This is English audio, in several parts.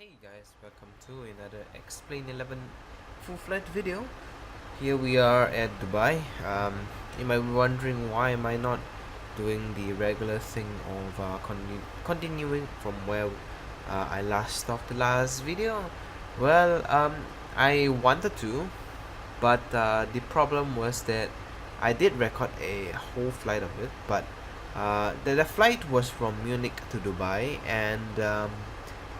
Hey guys, welcome to another Explain 11 full flight video. Here we are at Dubai. You might be wondering why am I not doing the regular thing of continuing from where I last stopped the last video. Well, I wanted to, but the problem was that I did record a whole flight of it, but the flight was from Munich to Dubai, and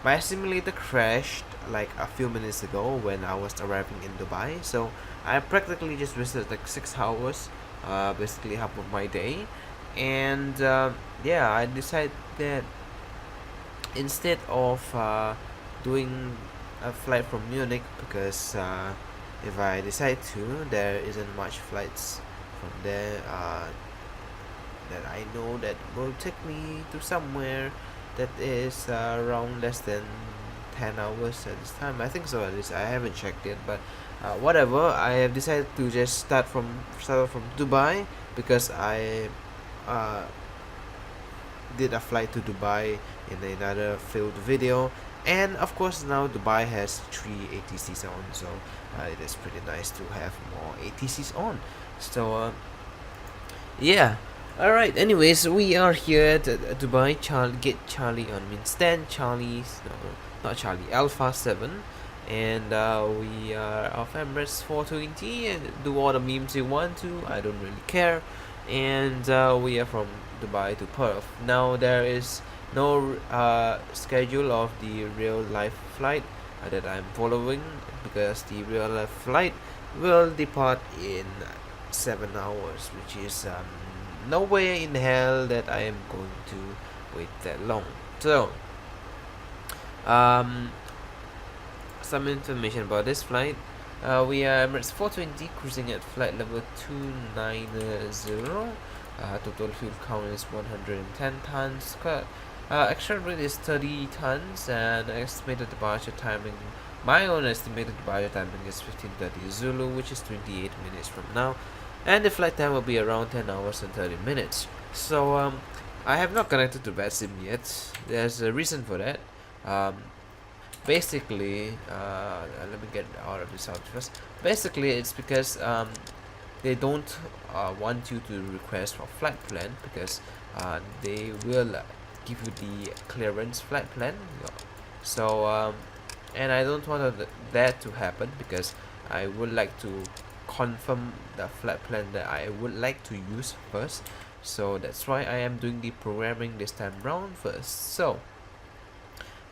my simulator crashed like a few minutes ago when I was arriving in Dubai. So I practically just wasted like 6 hours, basically half of my day. And yeah, I decided that instead of doing a flight from Munich, because if I decide to, there isn't much flights from there that I know that will take me to somewhere that is around less than 10 hours at this time. I think so, at least. I haven't checked yet, but whatever. I have decided to just start from Dubai, because I uh, did a flight to Dubai in another failed video, and of course now Dubai has 3 ATCs on, so it is pretty nice to have more ATCs on. So yeah. Alright, anyways, we are here at Dubai. Get Charlie on means 10, Charlie's, no, not Charlie, Alpha 7. And we are of Emirates 420, and do all the memes you want to, I don't really care. And we are from Dubai to Perth. Now there is no schedule of the real life flight that I'm following, because the real life flight will depart in 7 hours, which is nowhere in hell that I am going to wait that long. So some information about this flight. We are Emirates 420, cruising at flight level 290. Total fuel count is 110 tons. Extra rate is 30 tons, and estimated departure timing, my own estimated departure timing is 15:30 Zulu, which is 28 minutes from now, and the flight time will be around 10 hours and 30 minutes. So I have not connected to VSync yet. There's a reason for that. Basically, let me get out of this out first. Basically, it's because they don't want you to request for flight plan, because they will give you the clearance flight plan. So and I don't want that to happen, because I would like to confirm the flight plan that I would like to use first. So that's why I am doing the programming this time round first. So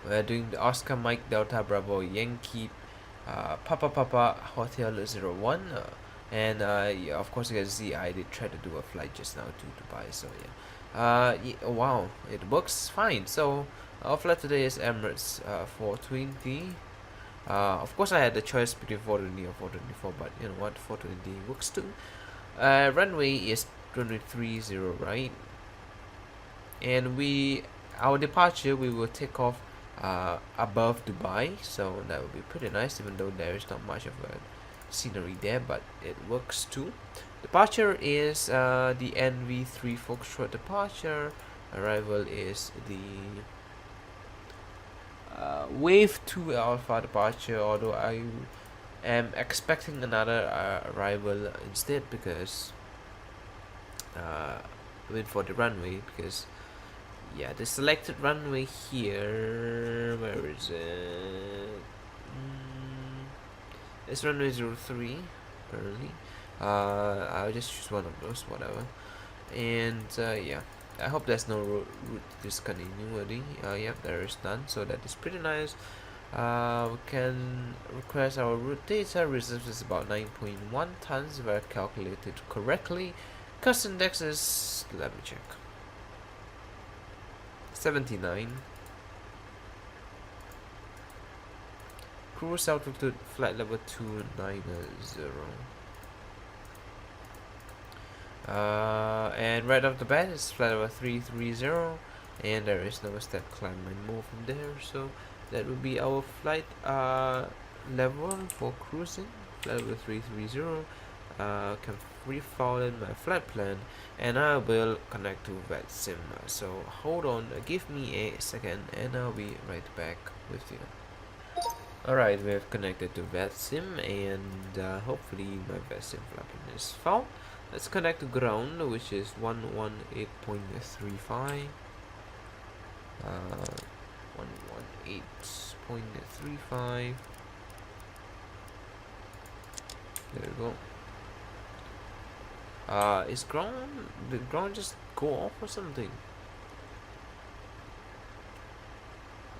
we're doing the Oscar Mike Delta Bravo Yankee Papa Papa Hotel 01, and yeah, of course you can see I did try to do a flight just now to Dubai. So yeah, wow, it works fine. So our flight today is Emirates 420. Of course I had the choice between 420 or 424, but you know what, 420 works too. Runway is 230, right? And our departure, we will take off above Dubai, so that would be pretty nice, even though there is not much of a scenery there, but it works too. Departure is the NV3 Foxtrot departure. Arrival is the Wave 2 Alpha departure, although I am expecting another arrival instead, because wait for the runway, because yeah, the selected runway here, where is it? It's runway 03 apparently. I'll just choose one of those, whatever. And yeah, I hope there's no route discontinuity. Yep, there is none, so that is pretty nice. We can request our route data. Reserves is about 9.1 tons if I calculated correctly. Cost index is, let me check, 79. Cruise altitude flight level 290. And right off the bat it's flight level 330, and there is no step climb and move from there. So that would be our flight level for cruising, flight level 330. Can free fall in my flight plan, and I will connect to VSync. So hold on, give me a second, and I'll be right back with you. Alright, we have connected to VSync, and hopefully my VSync flapping is found. Let's connect to ground, which is 118.35. 118.35. There we go. Is ground, did ground just go off or something?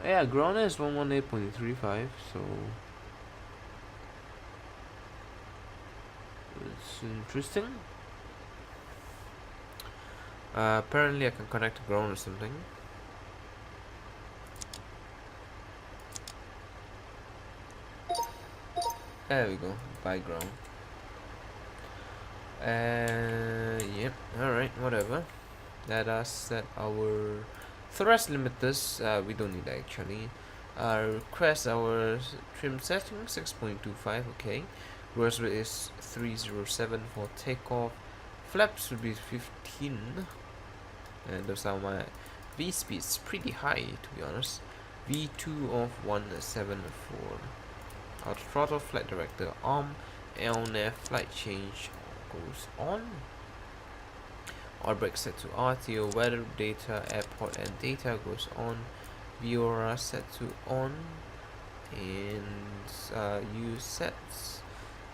Yeah, ground is 118.35, so it's interesting. Apparently I can connect to ground or something. There we go, by ground. Yep, alright, whatever. Let us set our thrust limiters. We don't need that actually. Request our trim setting 6.25, okay. Gross rate is 307 for takeoff. Flaps would be 15. And those are my V speeds, pretty high to be honest. V2 of 174. Auto throttle, flight director arm, LNAV flight change goes on. Our brake set to RTO, weather data, airport and data goes on. VORA set to on, and U sets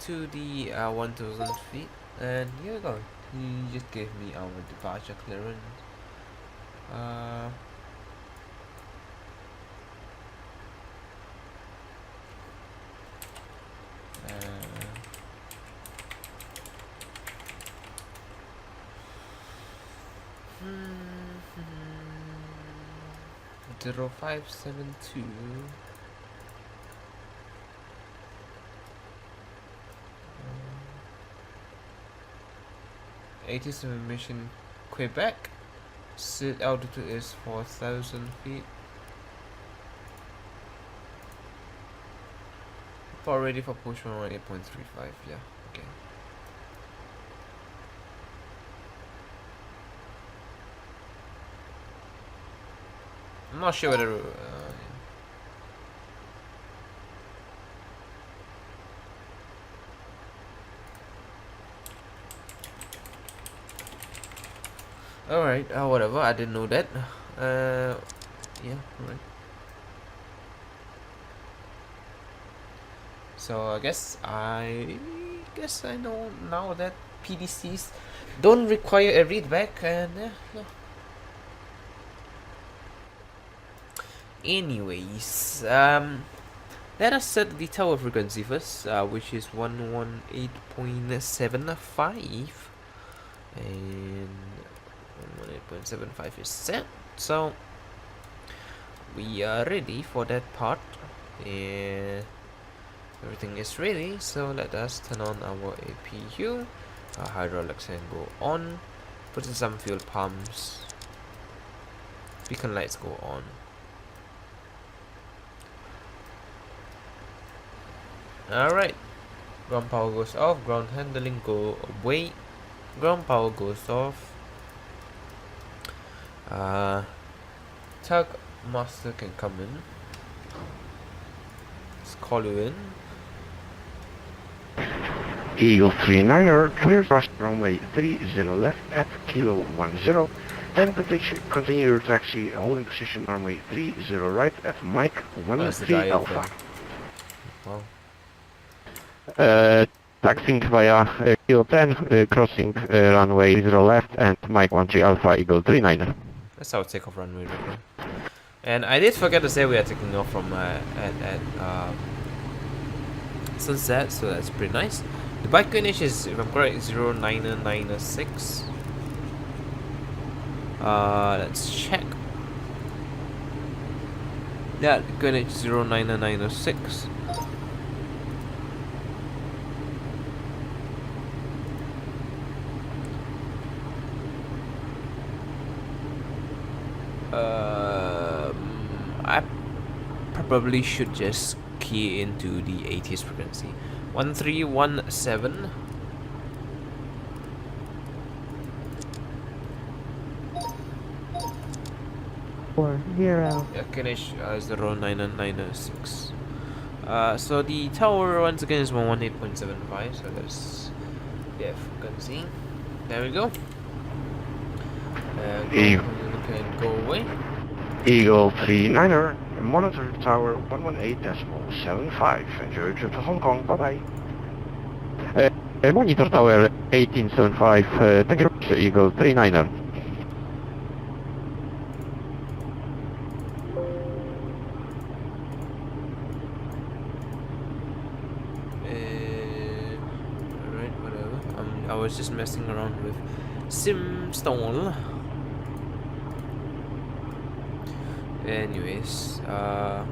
to the 1000 feet. And here we go. He just gave me our departure clearance. Zero 572. 87 mission Quebec. Seat altitude is 4,000 feet. For ready for push 118.35. Yeah, okay. I'm not sure whether alright, whatever, I didn't know that. Yeah, alright. So I guess I know now that PDCs don't require a readback, and yeah. Anyways, let us set the tower frequency first, which is 118.75, and 118.75 is set. So we are ready for that part, and everything is ready. So let us turn on our APU. Hydraulics and go on. Put in some fuel pumps. Beacon lights go on. Alright, ground power goes off, ground handling go away, ground power goes off. Tug master can come in. Let's call you in. Eagle 39er, clear thrust runway 30 left at kilo 10, and continue your taxi holding position runway 30 right at Mike 13 Alpha. Wow. Taxiing via kilo 10, crossing runway 30 left and Mike 13 Alpha Eagle 39er. That's our takeoff runway right there. And I did forget to say we are taking off from at sunset, so that's pretty nice. The bike finish is, if I'm correct, 0996. Let's check. Yeah, Greenwich 0996. I probably should just key into the ATS frequency. 1317. Four zero. Yeah, Greenwich 0996. So the tower once again is 118.75, so that's the frequency. There we go. You can go away. Eagle 39er, monitor tower 118.75. Enjoy your trip to Hong Kong. Bye bye. Monitor tower 1875. Thank you, Eagle 39er. Alright, whatever. I was just messing around with SimStall. Anyways, hold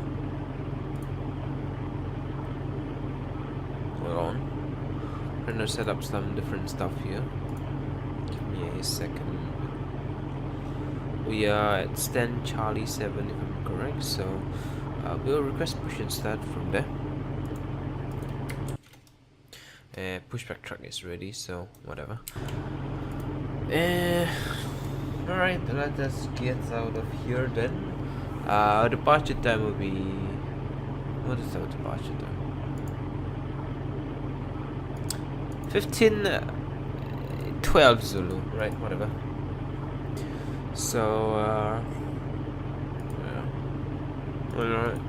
on. I'm trying to set up some different stuff here. Give me a second. We are at stand Charlie 7 if I'm correct, so we'll request push and start from there. Pushback truck is ready, so whatever. Alright, let us get out of here then. Departure time will be... What is our departure time? 15:12 Zulu, right? Whatever. So, yeah. Alright.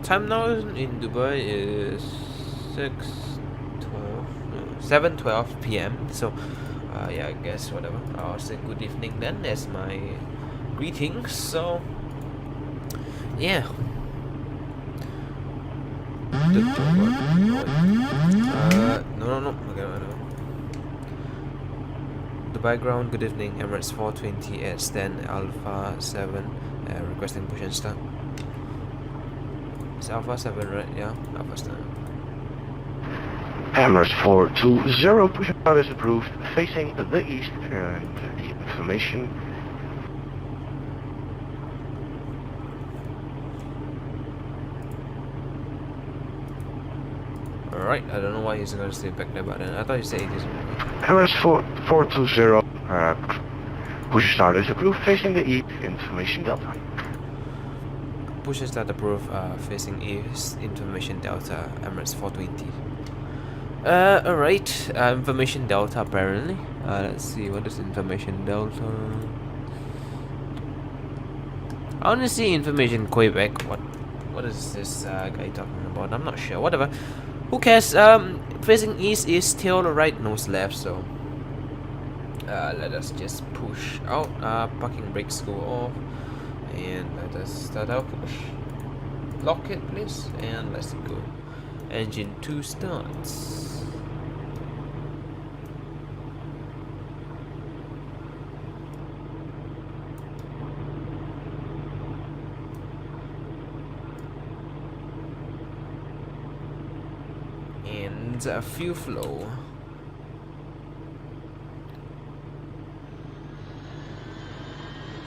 Time now in Dubai is 7:12 p.m. So, yeah, I guess whatever. I'll say good evening then as my greetings. So, yeah. No. Okay, whatever. Dubai ground. Good evening. Emirates 420 at stand Alpha 7. Requesting push and start. It's Alpha 7, right? Yeah, Alpha 7. Emirates 420, push and start is approved, facing the east, the information. Alright, I don't know why he's gonna stay back there, but then I thought you said it isn't. Emirates 420, push and start is approved, facing the east, information Delta. Push and start approved, facing east, information Delta, Emirates 420. Alright, information Delta apparently. Let's see, what is information Delta? I want to see information Quebec. What is this guy talking about? I'm not sure. Whatever. Who cares? Facing east is tail right, nose left. So let us just push out. Parking brakes go off, and let us start our push. Lock it, please, and let's go. Engine 2 starts. And fuel flow.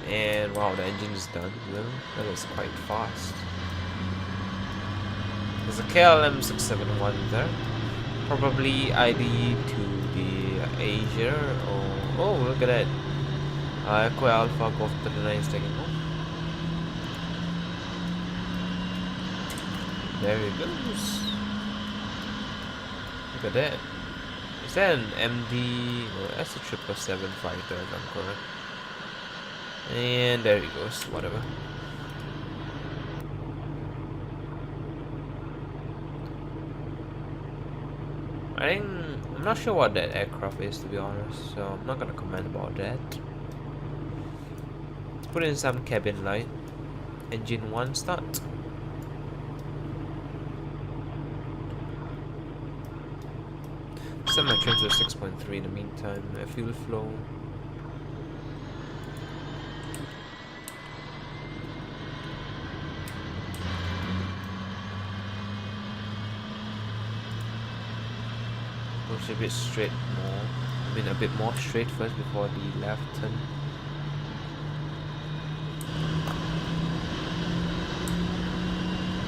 And wow, the engine is done. Well, that is quite fast. There's a KLM 671 there. Probably ID to the Asia or... Oh, look at that. Echo Alpha Golf 39 is taking off. There it goes. Look at that. Is that an MD? Or that's a 777 fighter if I'm correct. And there he goes, whatever. I'm not sure what that aircraft is, to be honest, so I'm not gonna comment about that. Let's put in some cabin light. Engine 1 start. Set my trim to 6.3 in the meantime. Fuel flow. Push a bit straight more. I mean a bit more straight first before the left turn.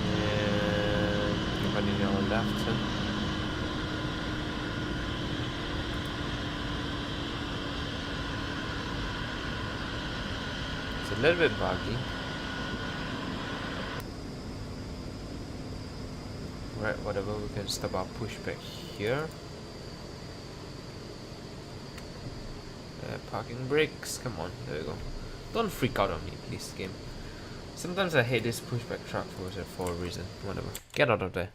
And running our left turn. It's a little bit buggy. Right, whatever, we can stop our pushback here. Parking brakes, come on, there we go. Don't freak out on me, please, game. Sometimes I hate this pushback truck for a reason. Whatever. Get out of there.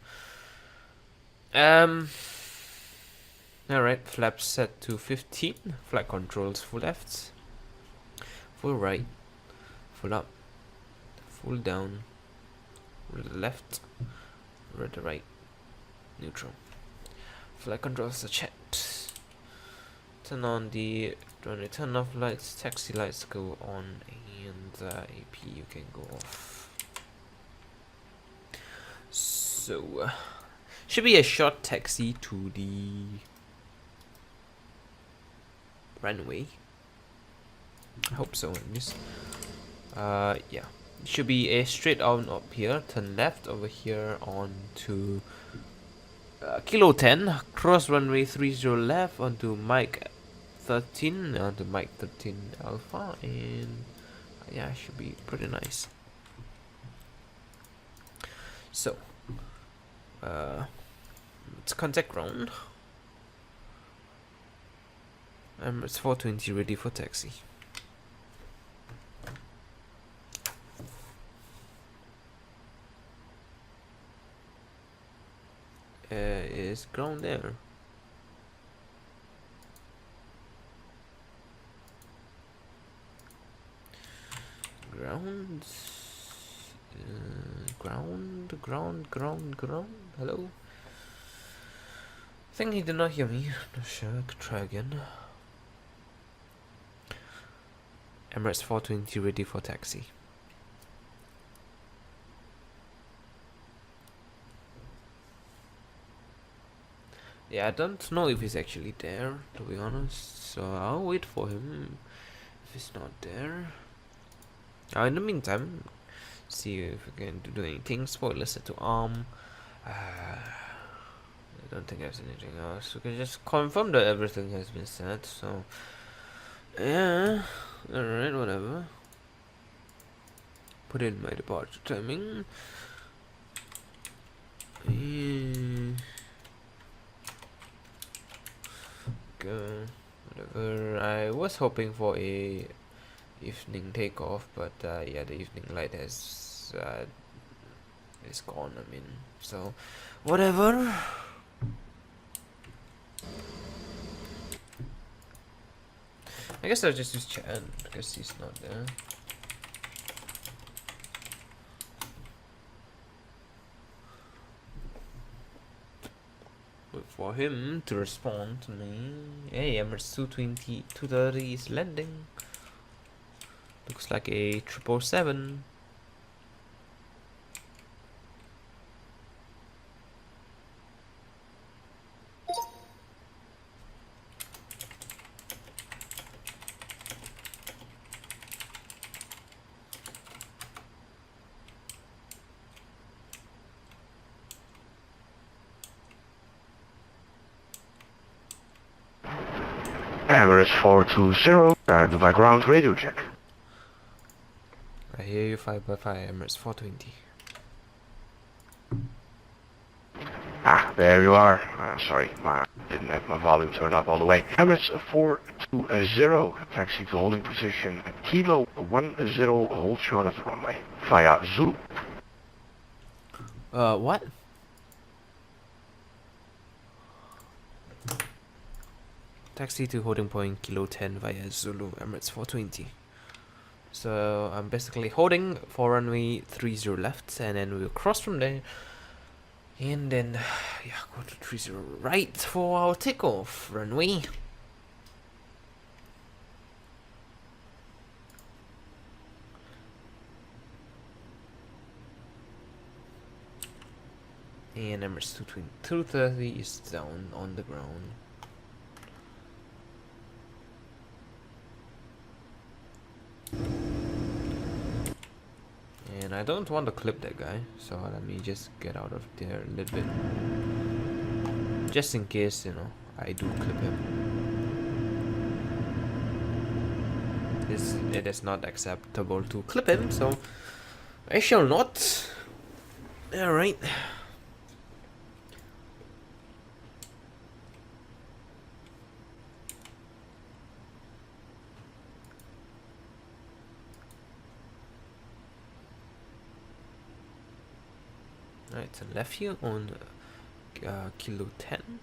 Alright, flaps set to 15. Flight controls full left. Full right. Full up. Full down. Left. Right. Neutral. Flight controls are checked. Turn on the turn off lights, taxi lights go on, and AP you can go off. So should be a short taxi to the runway. I hope so at least. Yeah, it should be a straight on up here, turn left over here on to Kilo 10, cross runway 30 left onto Mike 13, onto Mike 13 Alpha, and yeah, should be pretty nice. So let's contact ground. It's 420 ready for taxi. Is ground there? Ground. Hello? I think he did not hear me. Not sure. I could try again. Emirates 420 ready for taxi. Yeah, I don't know if he's actually there, to be honest. So I'll wait for him if he's not there. In the meantime, see if we can do anything. Spoiler set to arm. I don't think there's anything else. We can just confirm that everything has been set. So yeah, alright, whatever. Put in my departure timing. Whatever. I was hoping for a evening takeoff, but yeah, the evening light has is gone. I mean, so whatever. I guess I'll just use Chan because he's not there. Wait for him to respond to me. Hey, Emirates 230 is landing. Looks like a 777. Emirates 420, Dubai ground radio check. I hear you 5x5, Emirates 420. There you are. Sorry, didn't have my volume turned up all the way. Emirates 420, taxi to holding position, Kilo 10, hold short of the runway, via Zulu. What? Taxi to holding point Kilo 10 via Zulu, Emirates 420. So I'm basically holding for runway 30 left, and then we'll cross from there, and then yeah, go to 30 right for our takeoff runway. And Emirates 230 is down on the ground. And I don't want to clip that guy, so let me just get out of there a little bit. Just in case, you know, I do clip him. It is not acceptable to clip him, so I shall not. Alright. Right, so left here on kilo 10.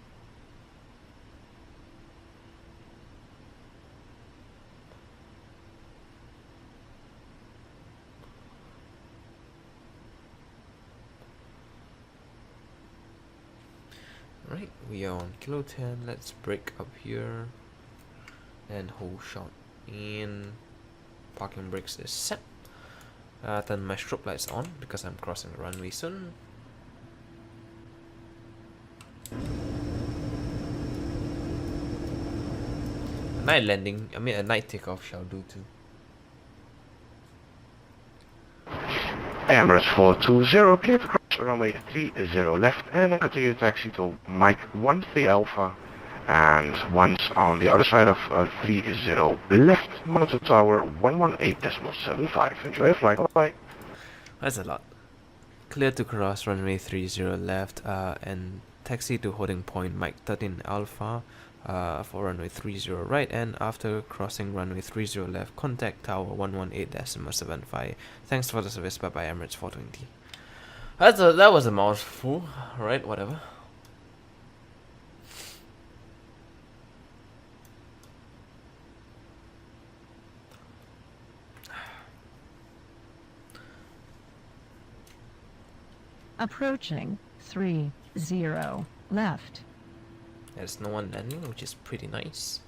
Right, we are on kilo 10. Let's break up here and hold short. And parking brakes is set. Turn my strobe lights on because I'm crossing the runway soon. A night landing, I mean a night takeoff shall do too. Emirates 420, clear to cross runway 30 left and continue taxi to Mike 13 Alpha. And once on the other side of 30 left, monitor tower 118.75. Enjoy your flight, bye. That's a lot. Clear to cross runway 30 left and taxi to holding point Mike 13 Alpha for runway 30 right, and after crossing runway 30 left, contact tower 118.75. Thanks for the service, bye bye Emirates 420. That was a mouthful, right? Whatever. Approaching 30 left. There's no one landing, which is pretty nice.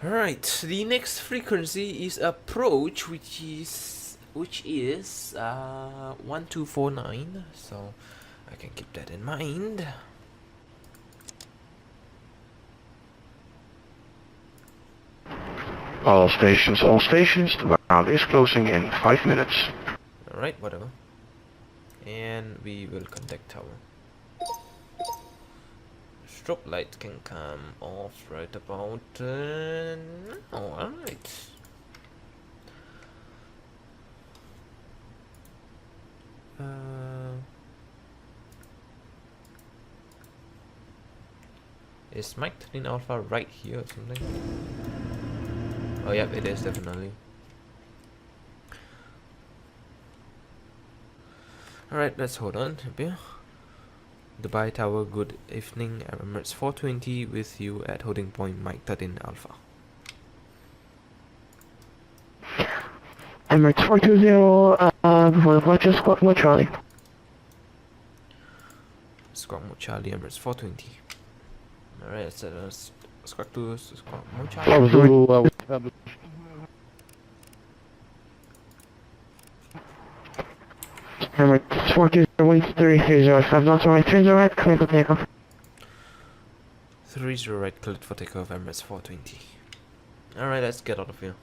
Alright, the next frequency is approach, which is 1249, so I can keep that in mind. All stations, the ground is closing in 5 minutes. Alright, whatever. And we will contact tower. Strobe light can come off right about alright. Is Mike 13 Alpha right here or something? Oh yep, it is definitely. Alright, let's hold on a bit. Dubai Tower, good evening. Emirates 420 with you at holding point Mike 13 Alpha. Emirates 420, before the flight, just squawk more Charlie. Squawk more Charlie, Emirates 420. Alright, let's set us squawk to squawk more Charlie. Zulu, Emirates 420, 330, knots right, 30 right, clear for takeoff. 30 right, cleared for takeoff, Emirates 420. Alright, let's get out of here.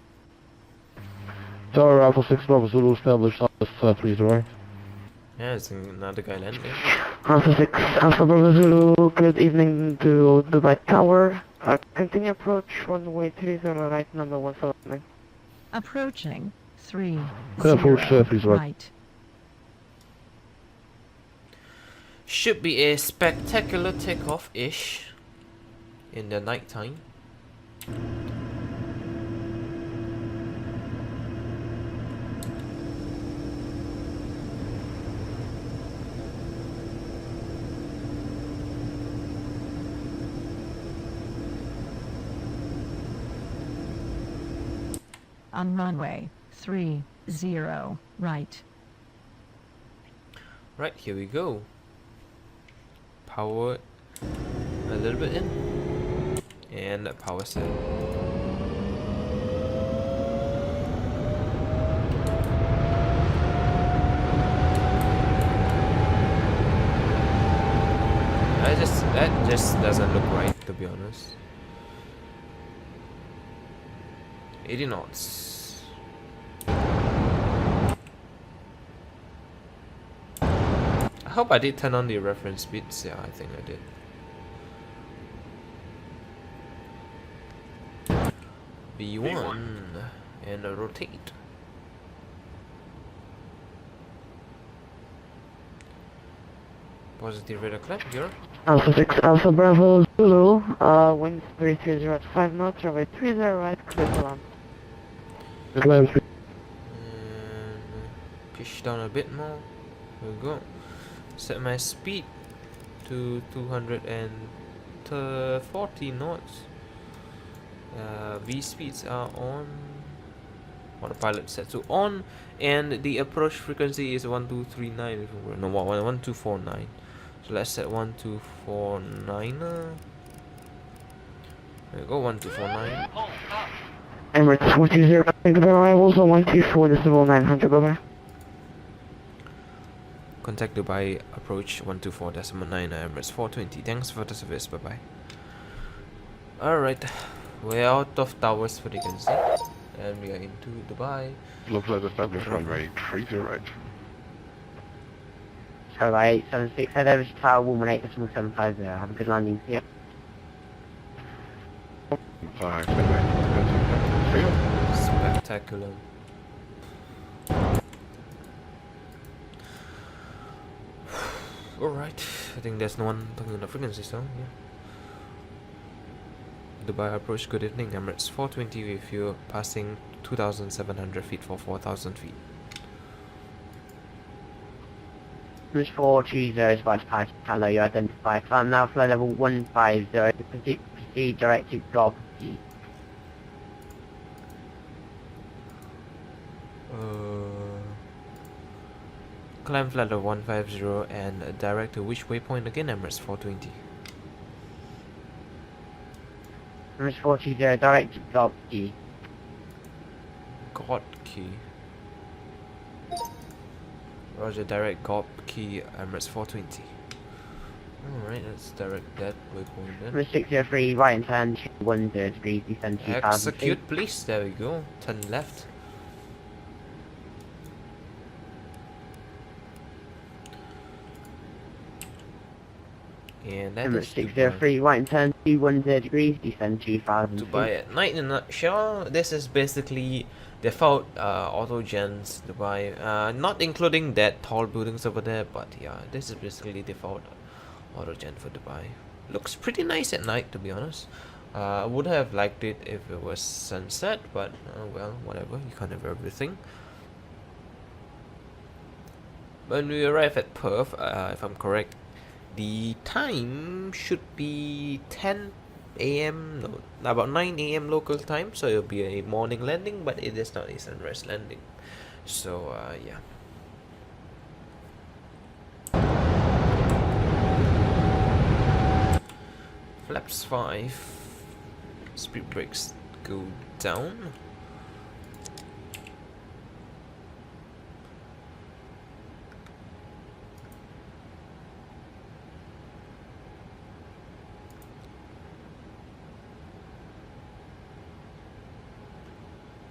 Tower Alpha 6 Bravo Zulu established on this 30 right. Yeah, it's another guy landing. Alpha 6, Alpha Bravo Zulu, good evening to Dubai Tower. Continue approach, runway 30 right, number 179. Approaching 30 Approach 30 right. right. Should be a spectacular takeoff-ish in the night time. On runway 30 right. Right, here we go. Power a little bit in. And power set. That just doesn't look right, to be honest. 80 knots. I hope I did turn on the reference speeds. Yeah, I think I did. B1 and rotate. Positive radar clamp here. Alpha 6, Alpha Bravo Zulu, winds 330 at 5 knots, runway 30 right, clear for land. Climb 3. Push down a bit more. There we go. Set my speed to 240 knots. V speeds are on. Autopilot set to on, and the approach frequency is 1239. No, 1249. So let's set 1249. There we go, 1249. Emirates 420, good arrivals on 124.900, bye-bye. Contact Dubai, approach 124.9, Emirates 420. Thanks for the service, bye bye. Alright, we're out of towers for the can see, and we are into Dubai. Looks like established runway 30 right. Charlie 876, head over to Tower 118.750, have a good landing, see ya. 5 minutes. Spectacular. Alright, I think there's no one talking on the frequency, so yeah. Dubai approach, good evening, Emirates 420 with you passing 2,700 feet for 4,000 feet. Emirates 420 is by Pass, hello, you identify, climb now, flight level 150, proceed direct to Gob. Climb flight of 150 and direct to which waypoint again, Emirates 420? Emirates 420, direct to Gob key. God key. Roger, direct Gob key, Emirates 420. Alright, let's direct that waypoint then. Emirates 603, right and turn, 10 degrees, descend 2,000 feet. Execute please, there we go. Turn left. And that Emirates is 603, right and turn 210 degrees, descend 2,000 feet. Dubai at night in a nutshell. This is basically default auto gens Dubai, not including that tall buildings over there, but yeah, this is basically default auto gen for Dubai. Looks pretty nice at night, to be honest. I would have liked it if it was sunset, but well, whatever, you can't have everything. When we arrive at Perth, if I'm correct, the time should be 10 AM, no, about 9 AM local time, so it'll be a morning landing, but it is not a sunrise landing. So yeah. Flaps 5, speed brakes go down.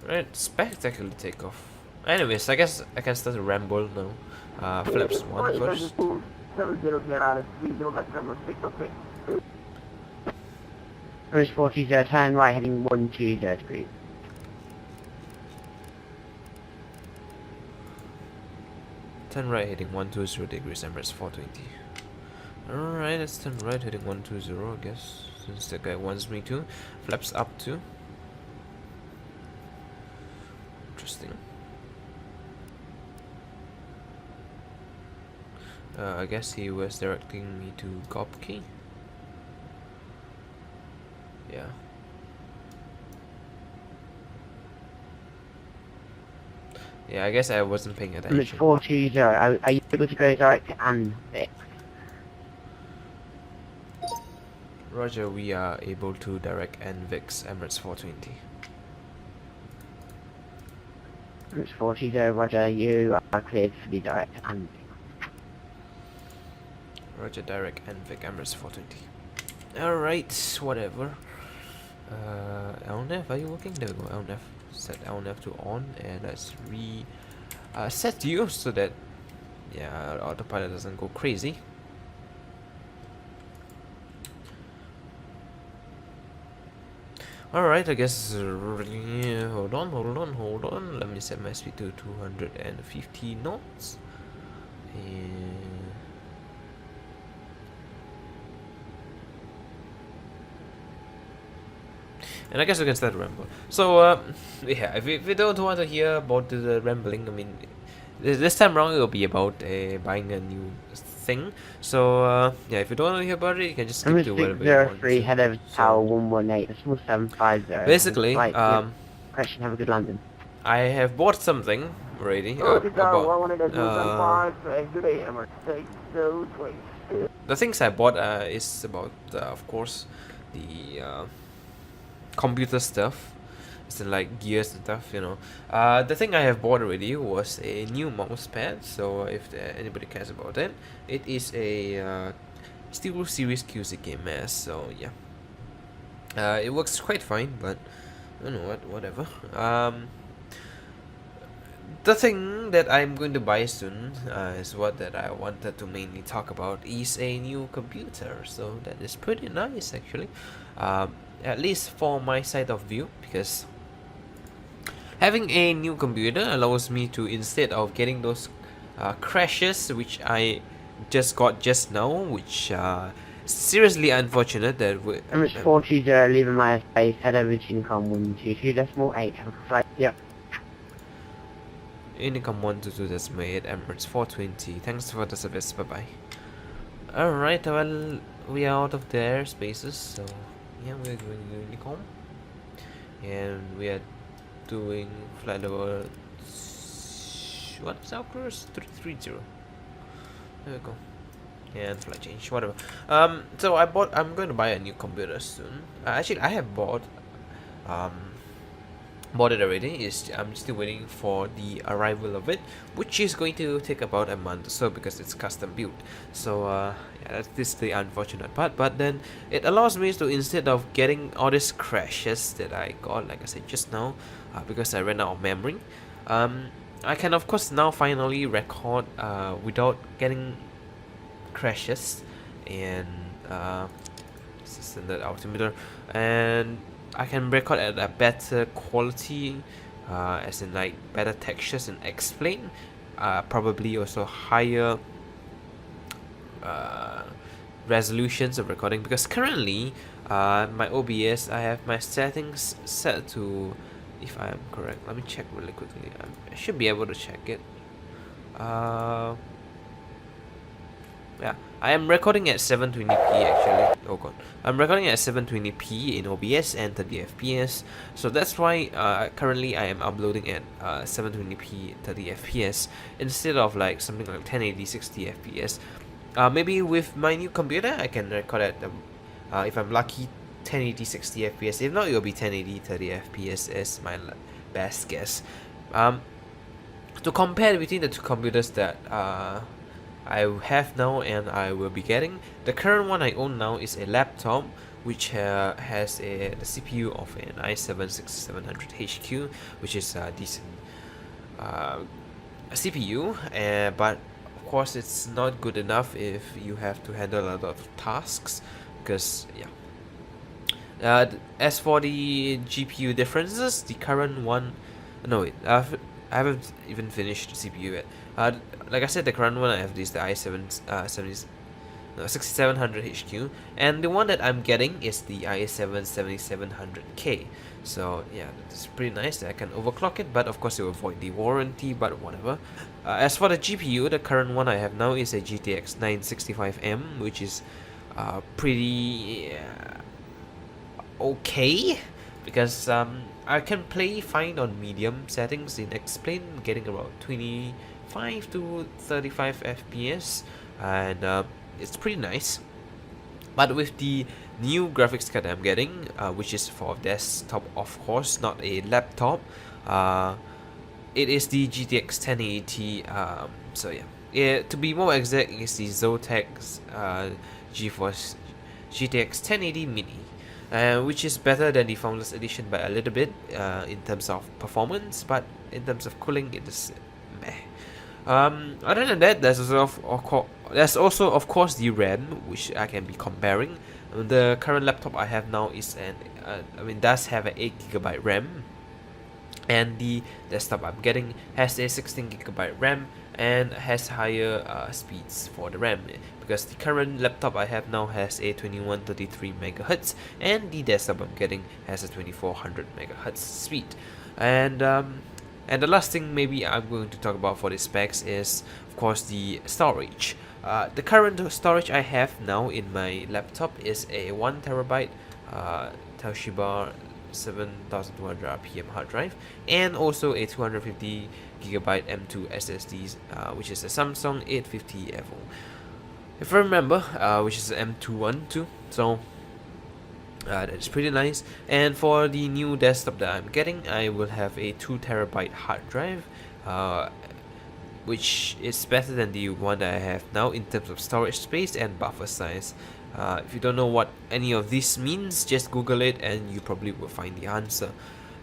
Right, spectacular takeoff. Anyways, I guess I can start to ramble now. Flaps 1 first. Emirates 420, turn right heading 120 degrees. Turn right heading 120 degrees, Emirates 420. Alright, let's turn right heading 120, I guess, since the guy wants me to. Flaps up 2. Interesting. I guess he was directing me to Gob key. Yeah. Yeah, I guess I wasn't paying Emirates attention. 420, are you able to go direct to ANVIX? Roger, we are able to direct ANVIX, Emirates 420. Emirates 420, roger, you are cleared for the direct to ANVIX. Roger, direct ANVIC, Emirates 420. Alright, whatever. LNAV, are you working? There we go, LNAV. Set LNAV to on, and let's set you so that, yeah, autopilot doesn't go crazy. Alright, I guess, hold on, let me set my speed to 250 knots. And I guess we can start to ramble. So, yeah, if you don't want to hear about the rambling, I mean, This time around it will be about buying a new thing. So yeah, if you don't want to hear about it, you can just skip to whatever you want 603 to. head over tower 118, small 750. Basically, Question, have a good landing. I have bought something already. The things I bought is about, of course, the computer stuff. It's like gears and stuff, you know. The thing I have bought already was a new mouse pad. So if anybody cares about it, it is a Steel Series QC Game Mass. So yeah, it works quite fine, but I don't know what, whatever. The thing that I'm going to buy soon is what that I wanted to mainly talk about is a new computer. So that is pretty nice actually, at least for my side of view, because having a new computer allows me to, instead of getting those crashes which I just got just now, which seriously unfortunate that Emirates 420, leaving my space, head over to Income 122.8, have a flight, yep. Unicom 122.8, Emirates 420. Thanks for the service. Bye bye. Alright, well, we are out of their spaces, so yeah, we're going to Unicom, and we are doing flight level. What's our course? 330. There we go. And flight change, whatever. So I'm going to buy a new computer soon. Actually, I have bought it already. I'm still waiting for the arrival of it, which is going to take about a month or so because it's custom built. So yeah, this is the unfortunate part, but then it allows me to, instead of getting all these crashes that I got, like I said just now, because I ran out of memory, I can of course now finally record without getting crashes, and standard altimeter, and I can record at a better quality, as in like better textures and explain, probably also higher resolutions of recording, because currently my OBS, I have my settings set to, if I am correct, let me check really quickly. I should be able to check it. Yeah, I am recording at 720p actually. Oh god, I'm recording at 720p in OBS and 30 FPS. So that's why currently I am uploading at 720p 30 FPS instead of like something like 1080 60 FPS. Maybe with my new computer I can record at if I'm lucky 1080 60 FPS. If not, it will be 1080 30 FPS as my best guess. To compare between the two computers that I have now and I will be getting, the current one I own now is a laptop which has the CPU of an i7-6700HQ, which is a decent CPU, but of course it's not good enough if you have to handle a lot of tasks, because yeah. As for the GPU differences, the current one, no wait, I haven't even finished the CPU yet. Like I said, the current one I have is the i7-6700HQ, and the one that I'm getting is the i7-7700K. So yeah, that's pretty nice. I can overclock it, but of course it will void the warranty, but whatever. As for the GPU, the current one I have now is a GTX 965M, which is pretty okay, because I can play fine on medium settings in Explain, getting about 25 to 35 FPS, and it's pretty nice. But with the new graphics card I'm getting, which is for desktop of course, not a laptop, it is the GTX 1080. So yeah, to be more exact, it's the Zotac GeForce GTX 1080 Mini. Which is better than the Founders Edition by a little bit in terms of performance, but in terms of cooling it is meh. Other than that, there's also of course the RAM, which I can be comparing. The current laptop I have now is does have an 8GB RAM, and the desktop I'm getting has a 16GB RAM and has higher speeds for the RAM, because the current laptop I have now has a 2133 MHz and the desktop I'm getting has a 2400 MHz speed. And And the last thing maybe I'm going to talk about for the specs is, of course, the storage. The current storage I have now in my laptop is a 1TB Toshiba 7200 RPM hard drive, and also a 250GB M2 SSD, which is a Samsung 850 Evo, if I remember, which is an M2 too. So that's pretty nice. And for the new desktop that I'm getting, I will have a 2TB hard drive, which is better than the one that I have now in terms of storage space and buffer size. If you don't know what any of this means, just Google it and you probably will find the answer.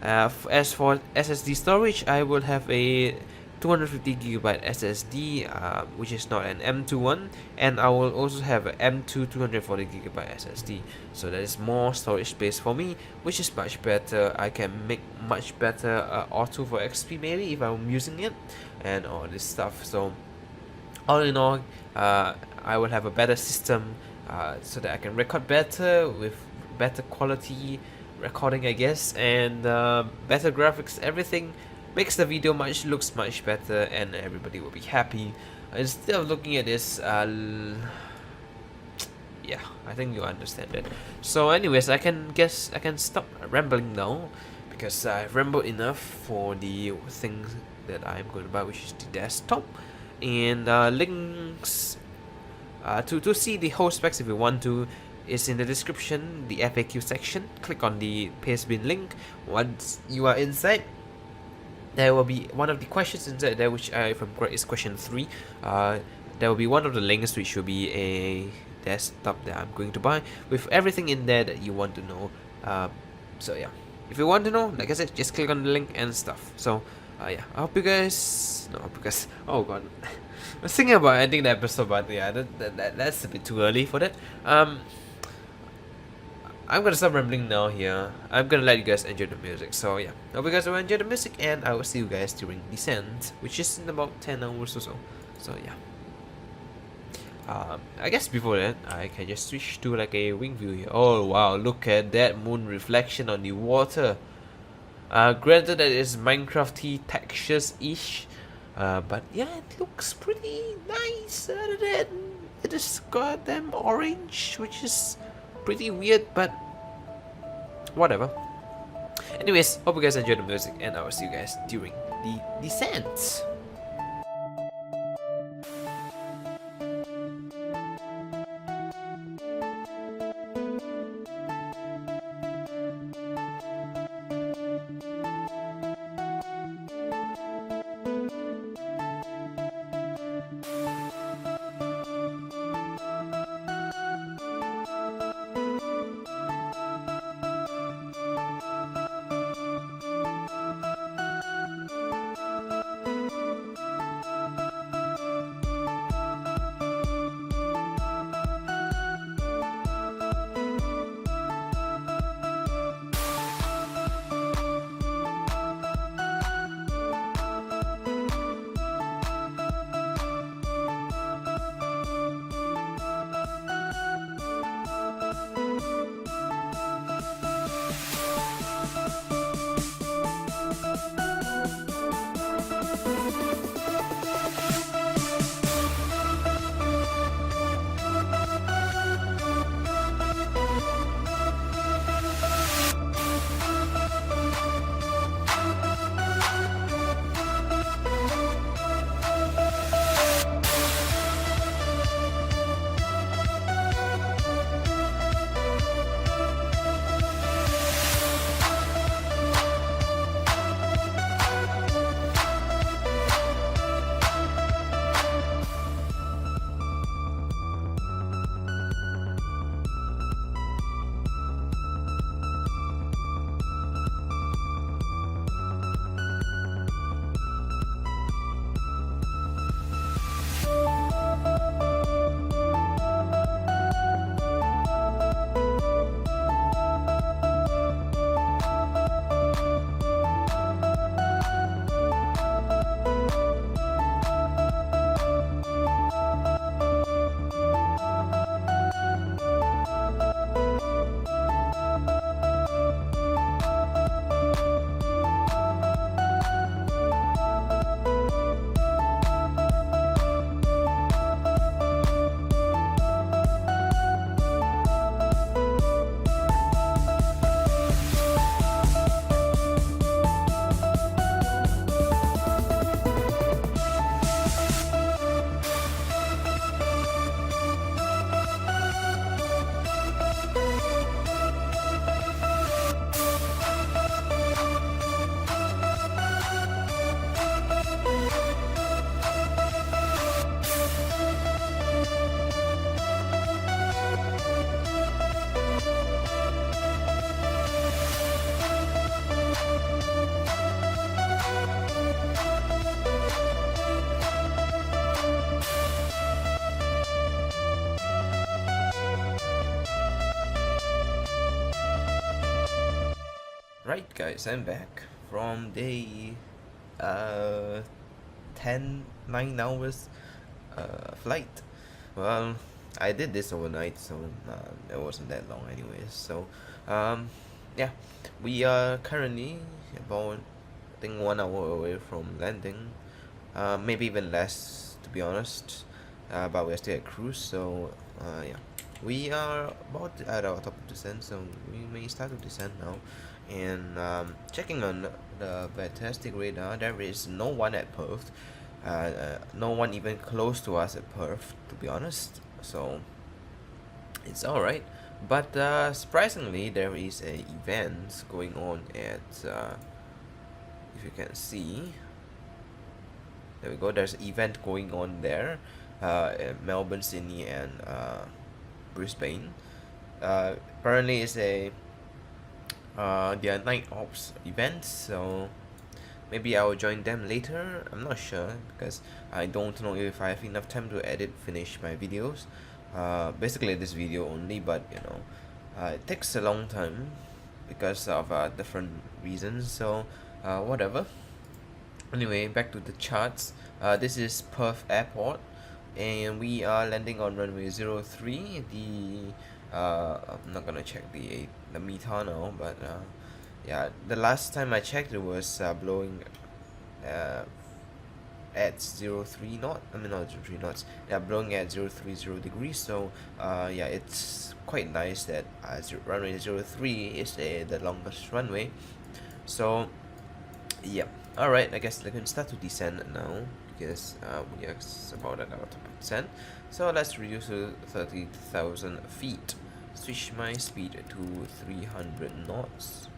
As for SSD storage, I will have a 250GB SSD, which is not an M2 one, and I will also have an M2 240GB SSD. So that is more storage space for me, which is much better. I can make much better auto for XP maybe if I'm using it, and all this stuff. So all in all, I will have a better system, so that I can record better with better quality recording, I guess, and better graphics. Everything makes the video looks much better, and everybody will be happy. Instead of looking at this, yeah, I think you understand it. So anyways, I can stop rambling now, because I've rambled enough for the things that I'm going to buy, which is the desktop. And links to see the whole specs, if you want to, is in the description, the FAQ section. Click on the pastebin link. Once you are inside, there will be one of the questions inside there, which if I'm correct is question 3. There will be one of the links, which will be a desktop that I'm going to buy, with everything in there that you want to know. So yeah, if you want to know, like I said, just click on the link and stuff. So yeah, I hope you guys, oh god, I was thinking about ending the episode, but yeah, that's a bit too early for that. I'm gonna stop rambling now here. I'm gonna let you guys enjoy the music. So yeah, hope you guys will enjoy the music, and I will see you guys during descent, which is in about 10 hours or so. So yeah. I guess before that, I can just switch to like a wing view here. Oh wow, look at that moon reflection on the water. Granted that it's Minecraft-y textures-ish, but yeah, it looks pretty nice. Other than it is goddamn orange, which is pretty weird, but whatever. Anyways, hope you guys enjoy the music, and I will see you guys during the descent. Alright guys, I'm back from day 9 hours flight. Well, I did this overnight, so it wasn't that long anyways. So yeah, we are currently about, I think, 1 hour away from landing, maybe even less to be honest, but we're still at cruise. So yeah, we are about at our top of descent, so we may start to descend now. And checking on the fantastic radar, there is no one at Perth, no one even close to us at Perth, to be honest. So it's alright. But surprisingly, there is a event going on at, if you can see, there we go, there's an event going on there at Melbourne, Sydney and Brisbane. Apparently it's a their night ops event, so maybe I'll join them later. I'm not sure because I don't know if I have enough time to finish my videos. Basically this video only, but you know, it takes a long time because of different reasons, so whatever. Anyway, back to the charts. This is Perth Airport and we are landing on runway 03. I'm not gonna check the METAR now, but yeah, the last time I checked it was blowing at 03 knot. I mean not 03 knots. Yeah, blowing at 030 degrees. So yeah, it's quite nice that runway 03 is the longest runway. So yeah, all right. I guess I can start to descend now because we are about at our top of descent. So let's reduce to 30,000 feet. Switch my speed to 300 knots.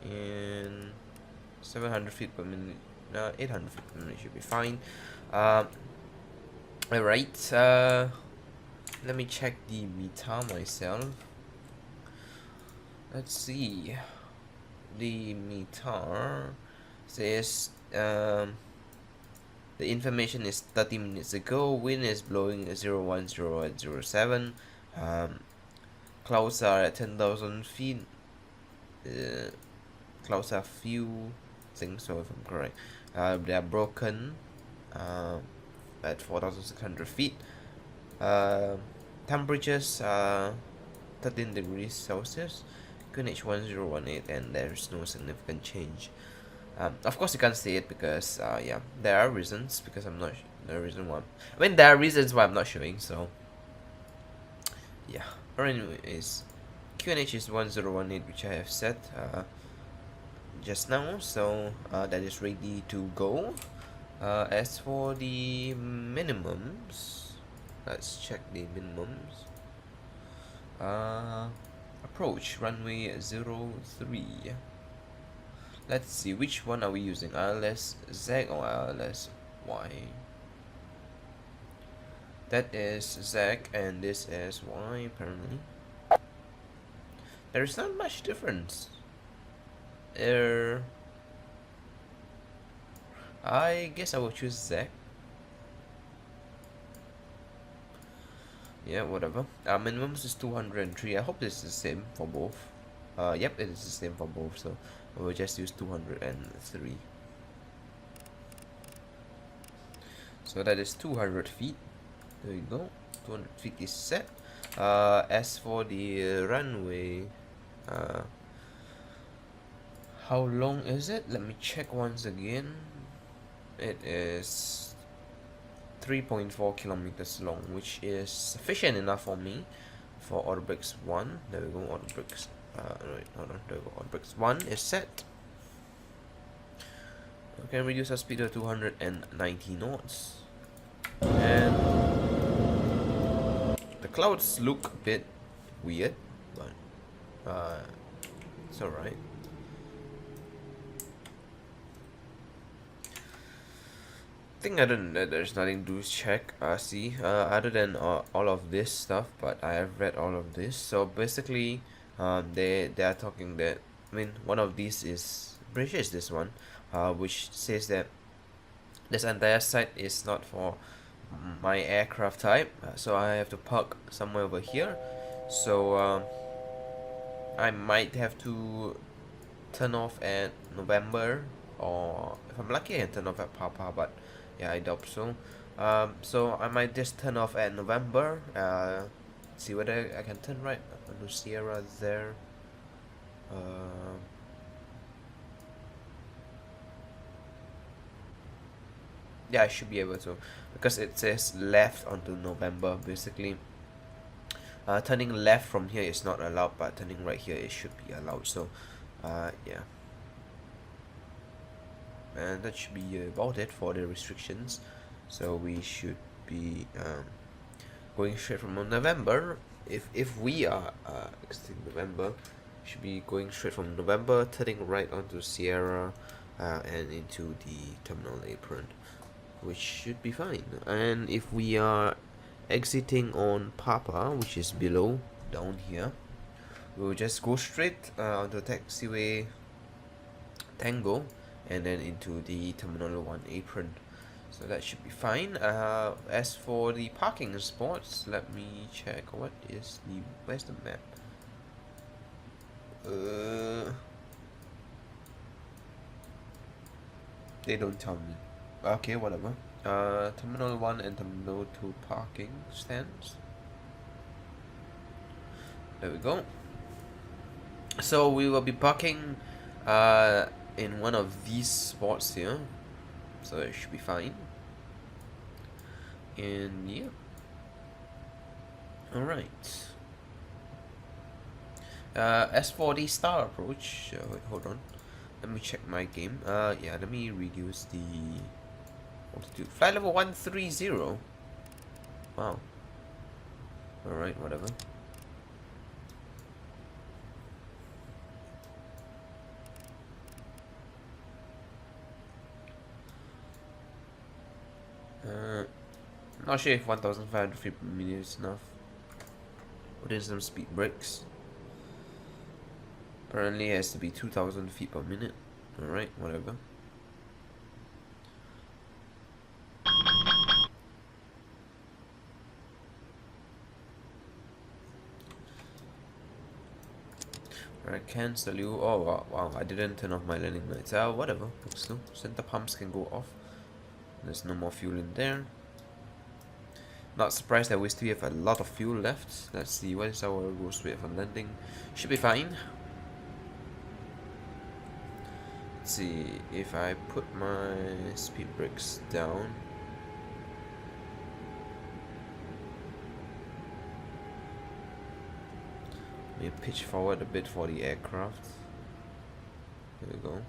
And 700 feet per minute, 800 feet per minute should be fine. Alright, let me check the METAR myself. Let's see. The METAR says the information is 30 minutes ago. Wind is blowing 010 at 07. Clouds are at 10,000 feet. Clouds are few, I think so if I'm correct. They are broken at 4,600 feet. Temperatures are 13 degrees Celsius. QNH 1018, and there's no significant change. Of course you can't see it because yeah, there are reasons, because I'm not there are reasons why I'm not showing. So yeah, or anyways, QNH is 1018, which I have set just now, so that is ready to go. As for the minimums, let's check the minimums. Approach runway 03. Let's see, which one are we using? ILS Z or ILS Y? That is Z and this is Y apparently. There is not much difference. I guess I will choose Z. Yeah, whatever. Minimum is 203. I hope this is the same for both. Yep, it is the same for both, so we'll just use 203. So that is 200 feet. There you go. 200 feet is set. As for the runway, how long is it? Let me check once again. It is 3.4 kilometers long, which is sufficient enough for me for ANVIX 1. There we go, ANVIX. Wait, hold on, there we go. ANVIX 1 is set. We can reduce our speed to 290 knots. And the clouds look a bit weird, but it's alright. I think other than that, there's nothing to check, other than all of this stuff, but I have read all of this. So basically, they are talking that, I mean, one of these is, pretty sure it's this one, which says that this entire site is not for my aircraft type, so I have to park somewhere over here. So I might have to turn off at November, or if I'm lucky I can turn off at Papa, but yeah, I doubt so. So I might just turn off at November, see whether I can turn right onto Sierra there. Yeah, I should be able to, because it says left onto November basically. Turning left from here is not allowed, but turning right here it should be allowed. So yeah, and that should be about it for the restrictions. So we should be going straight from November. If we are exiting November, we should be going straight from November, turning right onto Sierra, and into the terminal apron, which should be fine. And if we are exiting on Papa, which is below down here, we'll just go straight onto taxiway Tango and then into the Terminal 1 apron. So that should be fine. As for the parking spots, let me check. Where's the map? They don't tell me. Okay, whatever. Terminal 1 and Terminal 2 parking stands. There we go. So we will be parking in one of these spots here, so it should be fine. And yeah, all right. As for the star approach, wait, hold on, let me check my game. Yeah, let me reduce the altitude. Flight level 130. Wow. All right, whatever. Not sure if 1,500 feet per minute is enough. Put in some speed brakes. Apparently it has to be 2,000 feet per minute. Alright, whatever. Alright, cancel you. Oh wow, I didn't turn off my landing lights. Whatever. Still, center pumps can go off. There's no more fuel in there. Not surprised that we still have a lot of fuel left. Let's see, what is our gross weight for landing? Should be fine. Let's see, if I put my speed brakes down. Let me pitch forward a bit for the aircraft. There we go.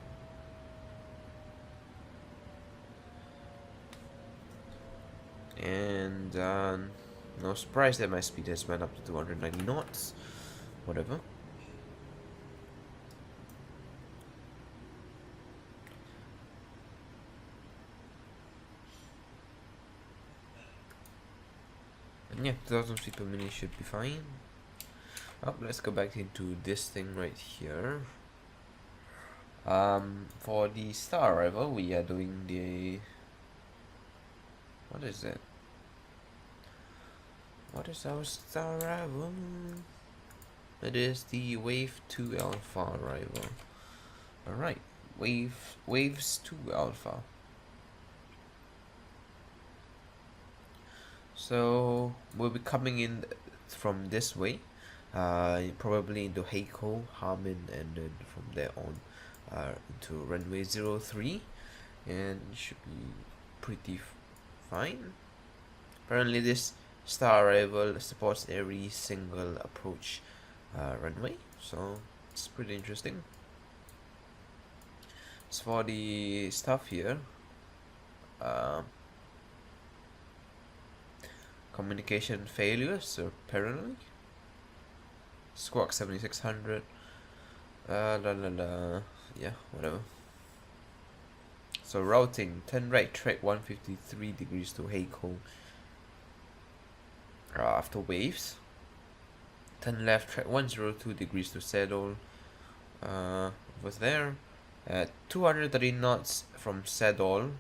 And no surprise that my speed has went up to 290 knots. Whatever. And yeah, 2,000 feet per minute should be fine. Let's go back into this thing right here. For the star arrival, we are doing the... What is it? What is our star arrival? It is the Wave 2 Alpha arrival. Alright, Waves 2 Alpha. So we'll be coming in from this way, probably into Heiko, Harmon, and then from there on into runway 03, and it should be pretty fine. Apparently this star arrival supports every single approach runway, so it's pretty interesting. As for the stuff here, communication failures apparently. Squawk 7600. Yeah, whatever. So routing, turn right track 153 degrees to Heiko after waves. Turn left track 102 degrees to Saddle over there. At 230 knots from Saddle.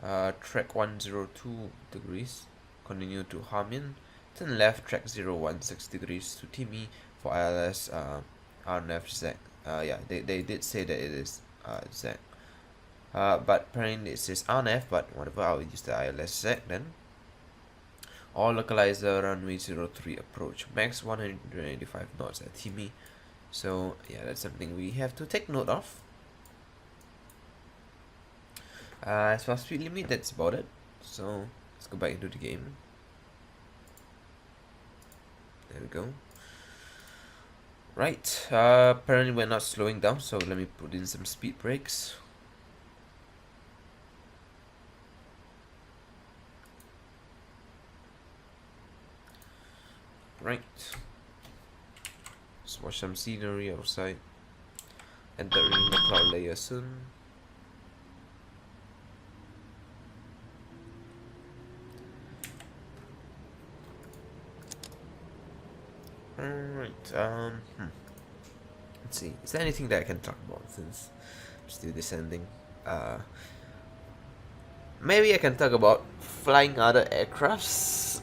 track 102 degrees, continue to Hamin, turn left track 016 degrees to Timmy for ILS RNF Z. Yeah, they did say that it is Z. But apparently it says RNF, but whatever, I'll use the ILS Z then. All localizer runway 03 approach, max 185 knots at Timmy. So yeah, that's something we have to take note of. As for speed limit, that's about it. So let's go back into the game. There we go. Right, apparently we're not slowing down, so let me put in some speed brakes. Right, let's watch some scenery outside. Entering the cloud layer soon. Alright, let's see, is there anything that I can talk about since I'm still descending? Maybe I can talk about flying other aircrafts.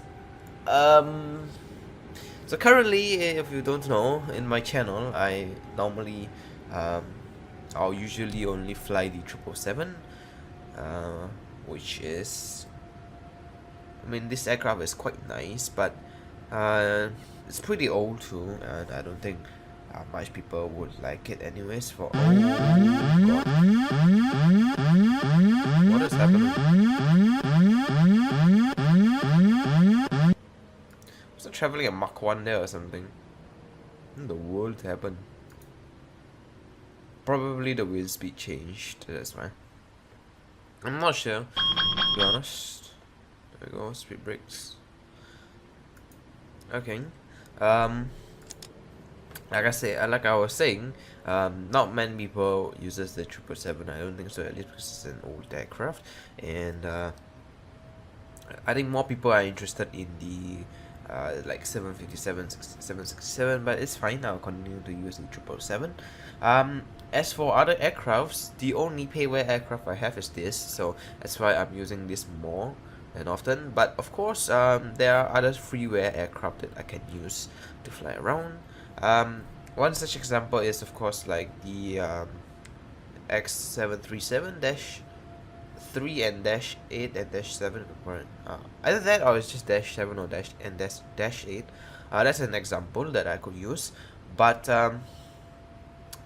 So currently, if you don't know, in my channel, I normally, I'll usually only fly the 777, which is, I mean, this aircraft is quite nice, but it's pretty old too, and I don't think much people would like it anyways. For oh god, what is happening? Was I traveling at Mach 1 there or something? What in the world happened? Probably the wind speed changed, that's why. I'm not sure, to be honest. There we go, speed brakes. Okay. Like I was saying, not many people uses the 777. I don't think so, at least because it's an old aircraft, and I think more people are interested in the like 757, 767, but it's fine. I'll continue to use the 777. As for other aircrafts, the only payware aircraft I have is this, so that's why I'm using this more and often. But of course, there are other freeware aircraft that I can use to fly around. One such example is of course like the X737-3 and -8 and -7. Either that or it's just -7 or -8. That's an example that I could use, but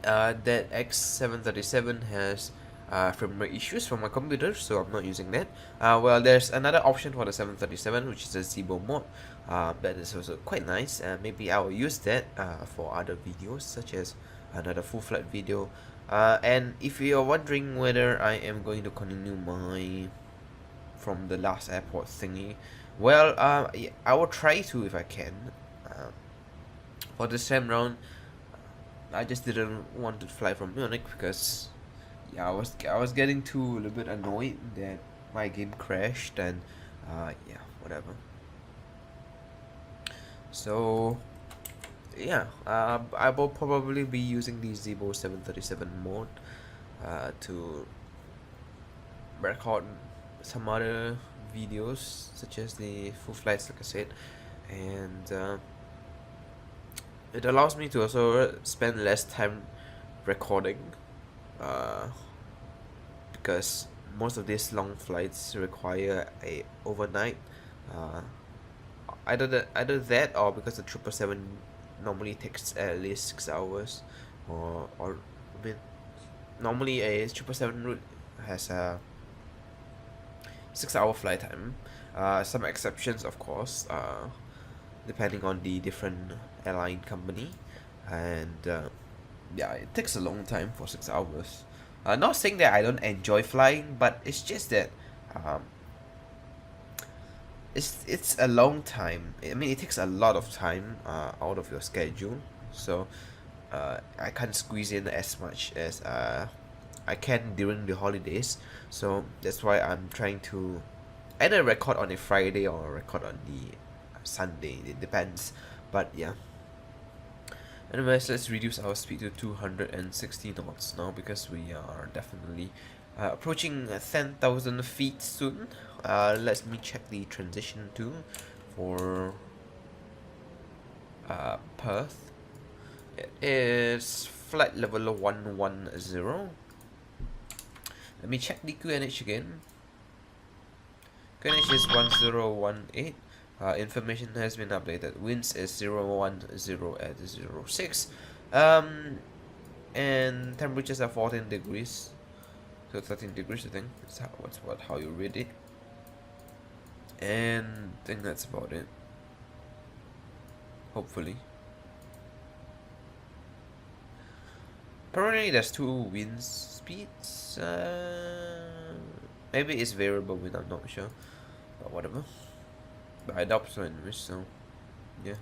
that X737 has firmware issues for my computer, so I'm not using that. Well, there's another option for the 737, which is a Zibo mode. That is also quite nice, and maybe I will use that for other videos, such as another full flight video. And if you are wondering whether I am going to continue my from the last airport thingy, well, yeah, I will try to if I can. For this time round, I just didn't want to fly from Munich because yeah, I was getting a little bit annoyed that my game crashed, and yeah, whatever. So yeah, I will probably be using the Zibo 737 mode to record some other videos, such as the full flights, like I said, and it allows me to also spend less time recording, because most of these long flights require a overnight. Either that or because the 777 normally takes at least 6 hours, or I mean, normally a 777 route has a 6-hour flight time. Some exceptions, of course, depending on the different airline company, and yeah, it takes a long time for 6 hours. Not saying that I don't enjoy flying, but it's just that it's a long time. I mean, it takes a lot of time out of your schedule, so I can't squeeze in as much as I can during the holidays. So that's why I'm trying to either record on a Friday or record on the Sunday. It depends, but yeah. Anyways, let's reduce our speed to 260 knots now, because we are definitely Approaching 10,000 feet soon. Let me check the transition too for Perth. It is flight level 110. Let me check the QNH again. QNH is 1018. Information has been updated. Winds is 010 at 06. And temperatures are 14 degrees. So 13 degrees, I think. That's how you read it. And I think that's about it. Hopefully. Apparently there's 2 wind speeds. Maybe it's variable wind, I'm not sure. But whatever. But I doubt so anyways, so yeah.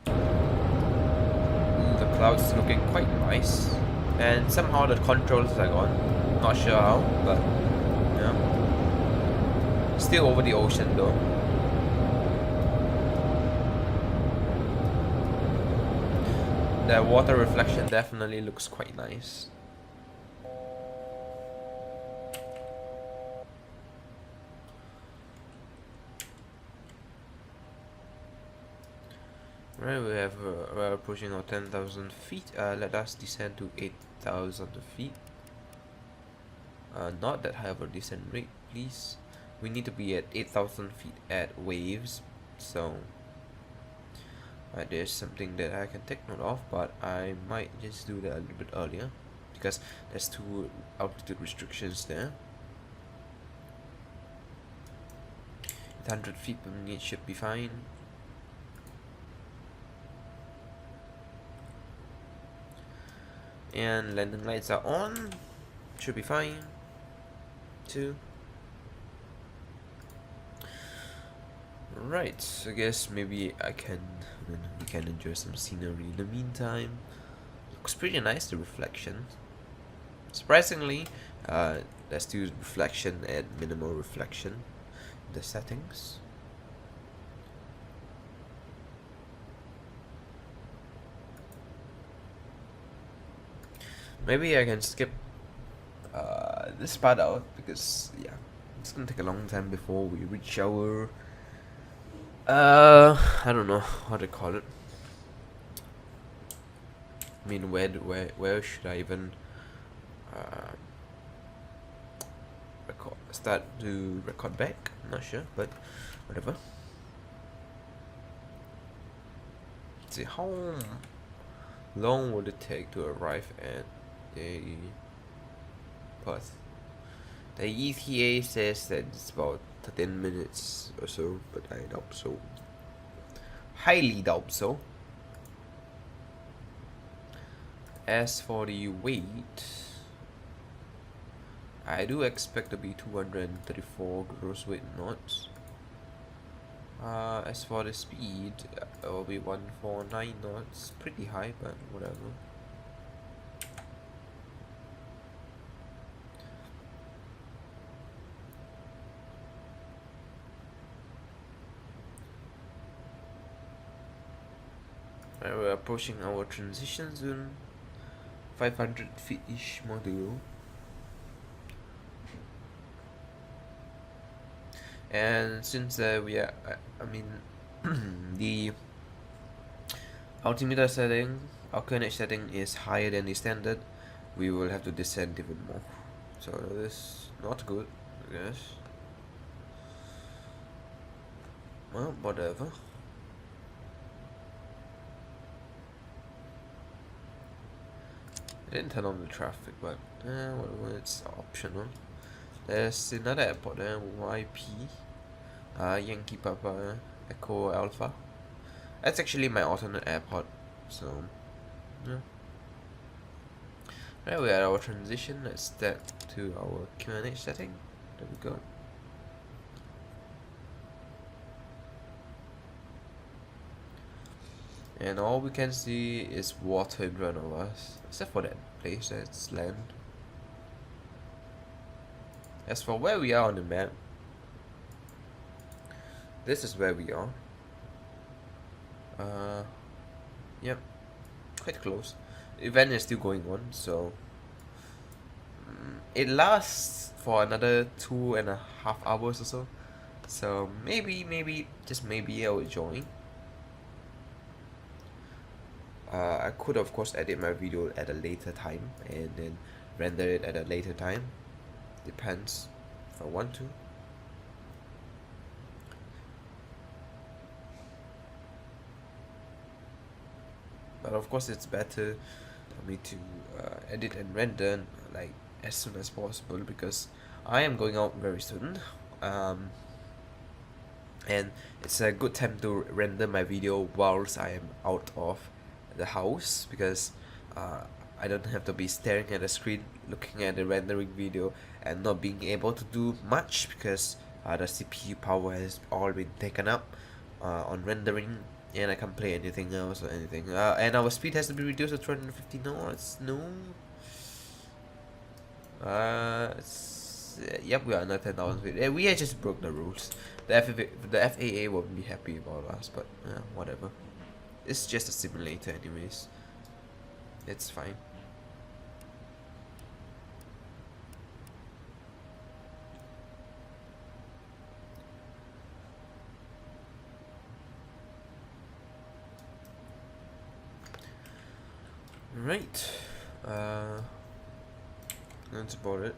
The clouds looking quite nice. And somehow the controls are gone. Not sure how, but yeah. Still over the ocean though. The water reflection definitely looks quite nice. Right, we're approaching our 10,000 feet. Let us descend to 8,000 feet. Not that high of a descent rate, please. We need to be at 8,000 feet at waves, so there's something that I can take note of, but I might just do that a little bit earlier because there's 2 altitude restrictions there. 800 feet per minute should be fine. And landing lights are on, should be fine too. Right, I guess maybe we can enjoy some scenery in the meantime. Looks pretty nice, the reflection. Surprisingly, there's still reflection at minimal reflection in the settings. Maybe I can skip this part out because yeah, it's gonna take a long time before we reach our I don't know how to call it. I mean, where should I even start to record back? I'm not sure, but whatever. Let's see, how long would it take to arrive at the Perth? The ETA says that it's about 13 minutes or so, but I doubt so. Highly doubt so. As for the weight, I do expect to be 234 gross weight knots. As for the speed, it will be 149 knots. Pretty high, but whatever. We're approaching our transition zone. 500 feet-ish more to go. And since we are, I mean, the altimeter setting, our QNH setting is higher than the standard, we will have to descend even more. So that is not good, I guess. Well, whatever. I didn't turn on the traffic, but whatever, it's optional. There's another airport there, YP, Yankee Papa Echo Alpha. That's actually my alternate airport, so yeah. Right, we are at our transition. Let's step to our QNH setting. There we go. And all we can see is water in front of us, except for that place that's land. As for where we are on the map, this is where we are. Yep, quite close. Event is still going on, so it lasts for another 2.5 hours or so. So maybe, just maybe I will join. I could of course edit my video at a later time and then render it at a later time. Depends if I want to. But of course it's better for me to edit and render like as soon as possible, because I am going out very soon, and it's a good time to render my video whilst I am out of the house, because I don't have to be staring at the screen looking at the rendering video and not being able to do much, because the CPU power has all been taken up on rendering, and I can't play anything else or anything. And our speed has to be reduced to 250 knots. No. Yep, we are under 10,000 feet. We just broke the rules. The FAA won't be happy about us, but whatever. It's just a simulator anyways. It's fine. Right. That's about it.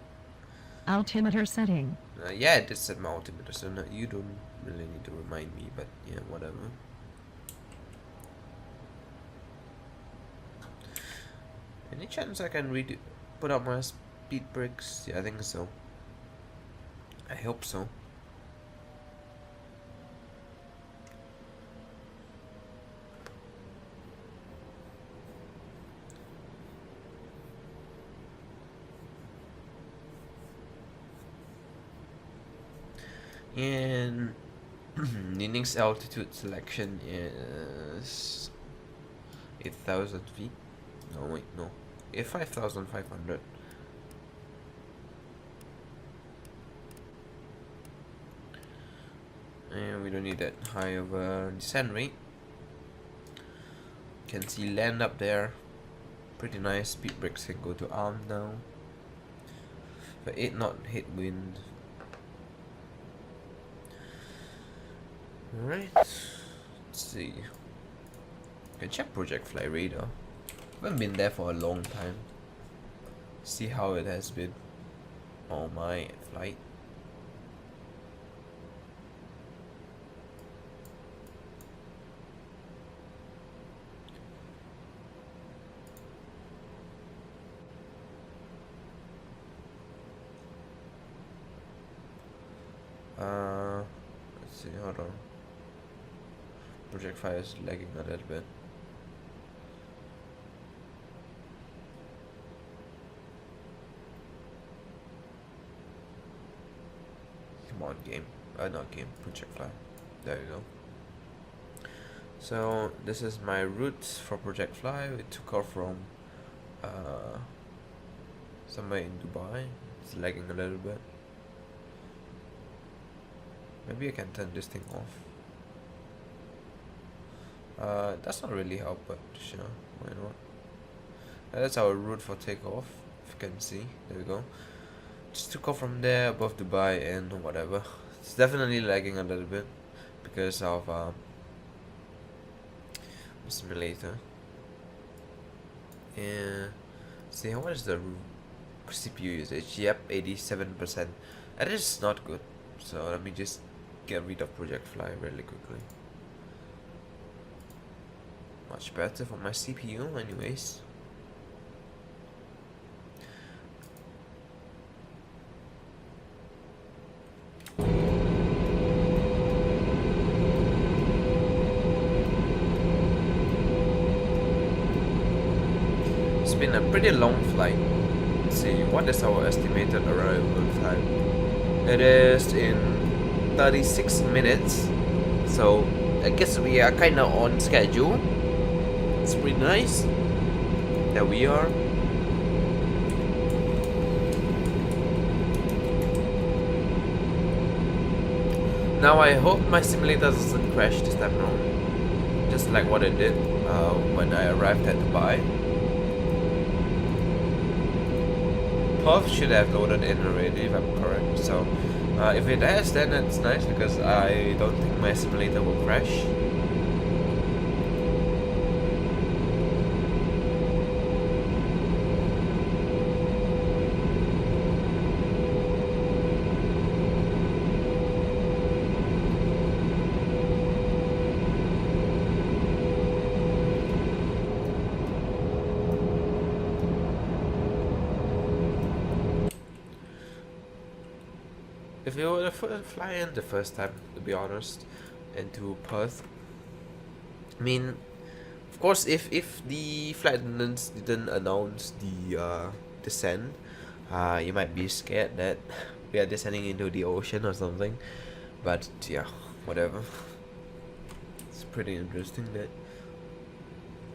Altimeter setting. Yeah, I did set my altimeter, so no, you don't really need to remind me, but yeah, whatever. Any chance I can put up my speed brakes? Yeah, I think so. I hope so. And the next altitude selection is 8,000 feet. No, wait, no. 5,500. And we don't need that high of a descent rate. Can see land up there. Pretty nice. Speed brakes can go to arm now. For 8 knot headwind. Alright. Let's see. Can check project fly radar. Haven't been there for a long time. See how it has been on my flight. Let's see, hold on. Project fire is lagging a little bit. Come on, game. Not game, project fly. There you go. So this is my route for project fly. We took off from somewhere in Dubai. It's lagging a little bit. Maybe I can turn this thing off. That's not really help, but sure, why not? That's our route for takeoff, if you can see. There we go. Just took off from there above Dubai and whatever. It's definitely lagging a little bit because of the simulator. And see, what is the CPU usage? Yep, 87%. That is not good. So let me just get rid of project fly really quickly. Much better for my CPU anyways. It's been a pretty long flight. Let's see, what is our estimated arrival time? It is in 36 minutes. So I guess we are kinda on schedule. It's pretty nice. There we are. Now I hope my simulator doesn't crash this time around. just like what I did when I arrived at Dubai. Perth should have loaded in already if I'm correct, so if it has, then it's nice because I don't think my simulator will crash. If you were to fly in the first time, to be honest, into Perth, I mean, of course, if the flight attendants didn't announce the descent, you might be scared that we are descending into the ocean or something. But yeah, whatever. It's pretty interesting that.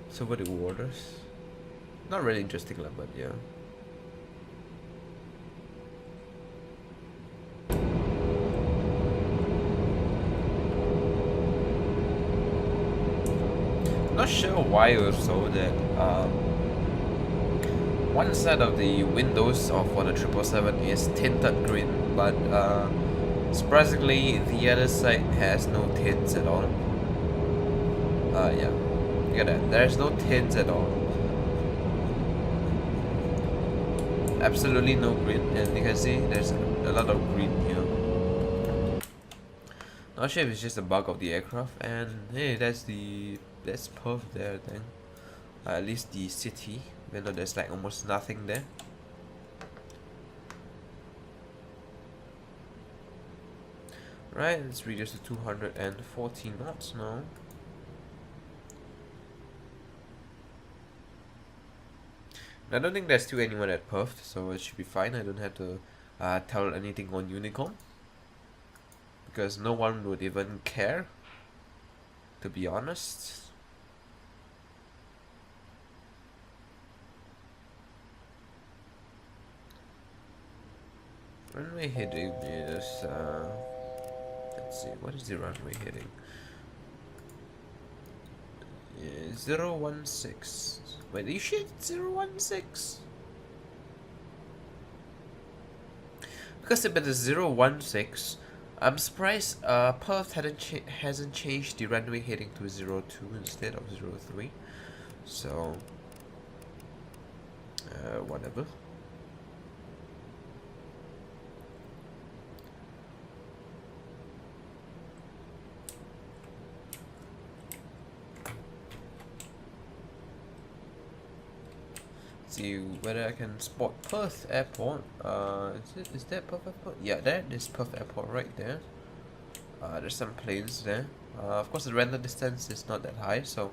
So what the waters? Not really interesting, but yeah. Not sure why it was so that one side of the windows for the 777 is tinted green, but surprisingly the other side has no tints at all. Yeah, look at that. There's no tints at all. Absolutely no green, and you can see there's a lot of green here. Not sure if it's just a bug of the aircraft, and hey, that's Perth there, I think. At least the city, even though there's like almost nothing there. Right, let's reduce to 240 knots now. I don't think there's still anyone at Perth, so it should be fine. I don't have to tell anything on Unicom, because no one would even care, to be honest. Runway heading is let's see, what is the runway heading? 016. Wait, are you sure it's 016? Because if it is 016, I'm surprised Perth hasn't changed the runway heading to 02 instead of 03. So whatever. See whether I can spot Perth Airport. Is that Perth Airport? Yeah, that is Perth Airport right there. There's some planes there. Of course, the render distance is not that high, so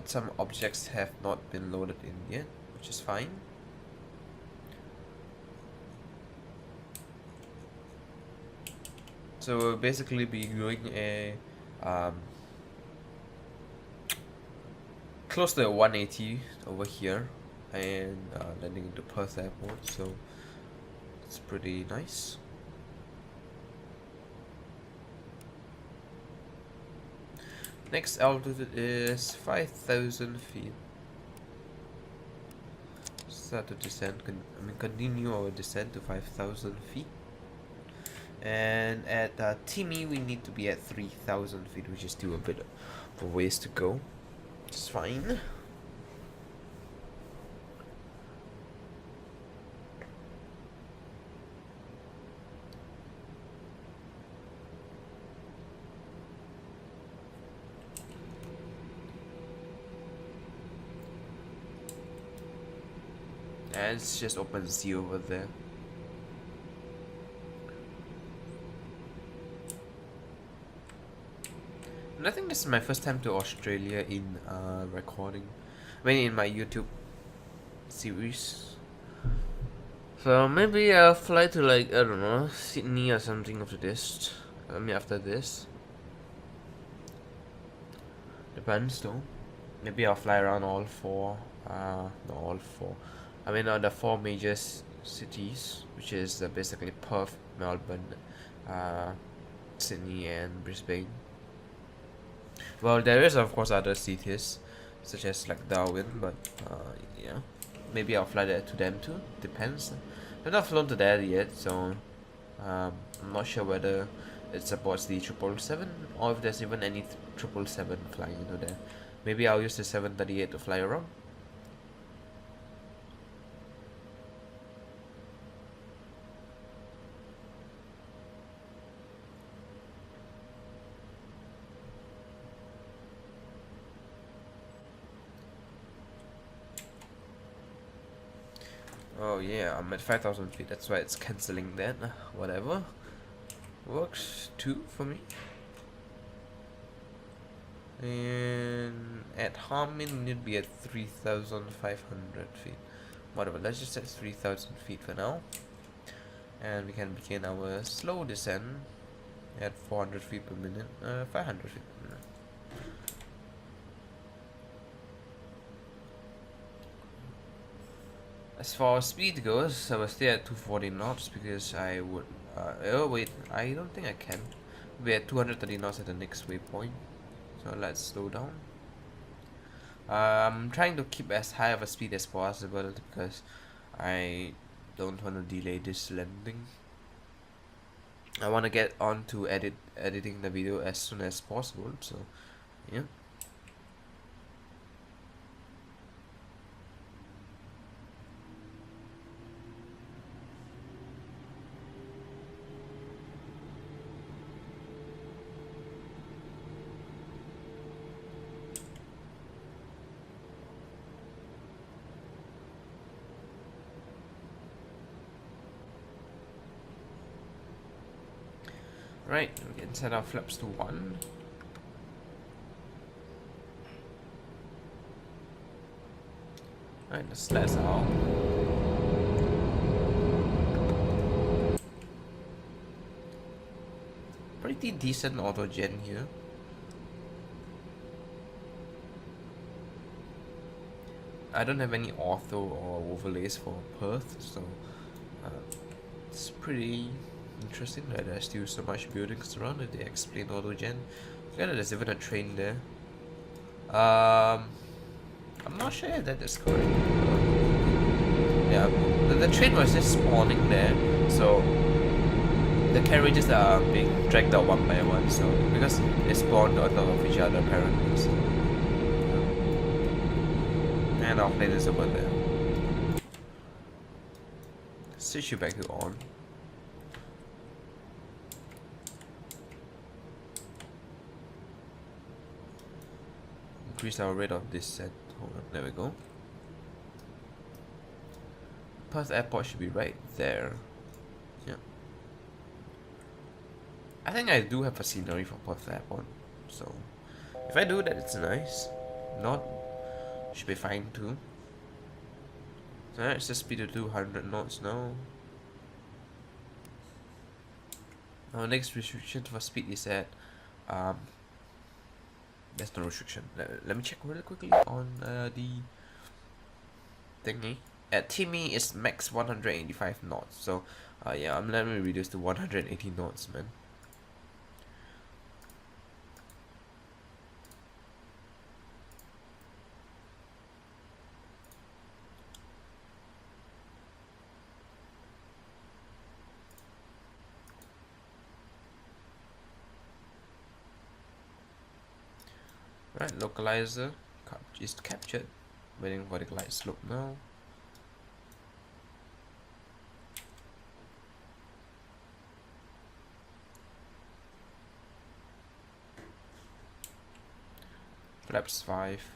some objects have not been loaded in yet, which is fine. So we'll basically be doing a close to a 180 over here, and landing into Perth Airport, so it's pretty nice. Next altitude is 5,000 feet. Start to descend, continue our descent to 5,000 feet. And at Timmy we need to be at 3,000 feet, which is still a bit of a ways to go. It's fine. And it's just open sea over there. And I think this is my first time to Australia in recording. I mean, in my YouTube series. So maybe I'll fly to, like, I don't know, Sydney or something after this. After this. Depends though. Maybe I'll fly around all four. Not all four. I mean, the four major cities, which is basically Perth, Melbourne, Sydney, and Brisbane. Well, there is of course other cities, such as like Darwin, but yeah, maybe I'll fly there to them too. Depends. I've not flown to there yet, so I'm not sure whether it supports the 777 or if there's even any 777 flying into there. Maybe I'll use the 738 to fly around. Oh yeah, I'm at 5,000 feet, that's why it's cancelling that. Whatever. Works too for me. And at Harmin we need to be at 3,500 feet. Whatever, let's just set 3,000 feet for now. And we can begin our slow descent at 400 feet per minute, 500 feet per minute. As far as speed goes, I will stay at 240 knots because I would. Oh wait, I don't think I can. We're at 230 knots at the next waypoint, so let's slow down. I'm trying to keep as high of a speed as possible because I don't want to delay this landing. I want to get on to editing the video as soon as possible. So, yeah. Right, we can set our flaps to 1. Right, let's let out. Pretty decent auto gen here. I don't have any ortho or overlays for Perth, so it's pretty interesting that there's still so much buildings around that they explain auto gen. Yeah, there's even a train there. I'm not sure if that is correct. Yeah, the train was just spawning there, so the carriages are being dragged out one by one. So because they spawned on top of each other apparently. So, and our plane is over there. Switch you back to on. Increase our rate of descent. Hold on, there we go. Perth Airport should be right there. Yeah. I think I do have a scenery for Perth Airport. So if I do that, it's nice. Not, should be fine too. So let's just speed to 200 knots now. Our next restriction for speed is at there's no restriction. Let me check really quickly on the thingy. At Timmy it's max 185 knots. So yeah, let me reduce to 180 knots, man. Right, localizer is captured. Waiting for the glide slope now. Flaps 5.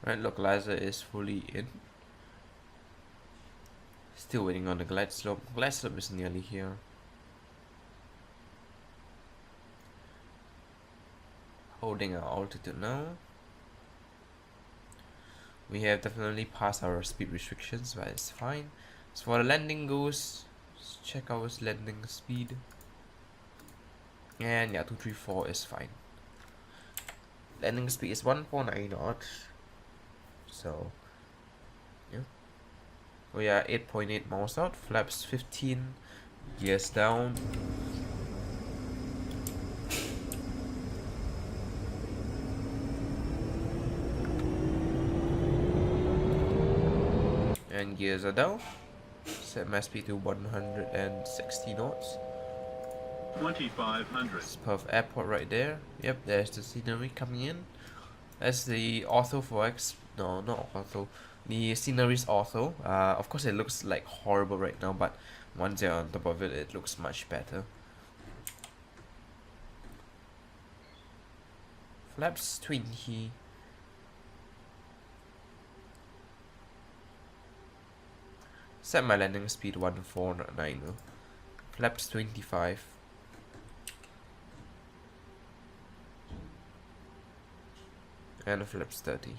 Right, localizer is fully in. Still waiting on the glide slope. Glide slope is nearly here. Holding our altitude now. We have definitely passed our speed restrictions, but it's fine. As for the landing goes, let's check our landing speed. And yeah, 234 is fine. Landing speed is 1.9 knots. So yeah. We are 8.8 miles out. Flaps 15. Gears down. And gears are down. Set my speed to 160 knots. 2500. It's Perth Airport right there. Yep, there's the scenery coming in. That's the ortho for X. No, not ortho. The scenery's ortho. Of course, it looks like horrible right now, but once you're on top of it, it looks much better. Flaps 20. Set my landing speed 149. Flaps 25. And flaps 30.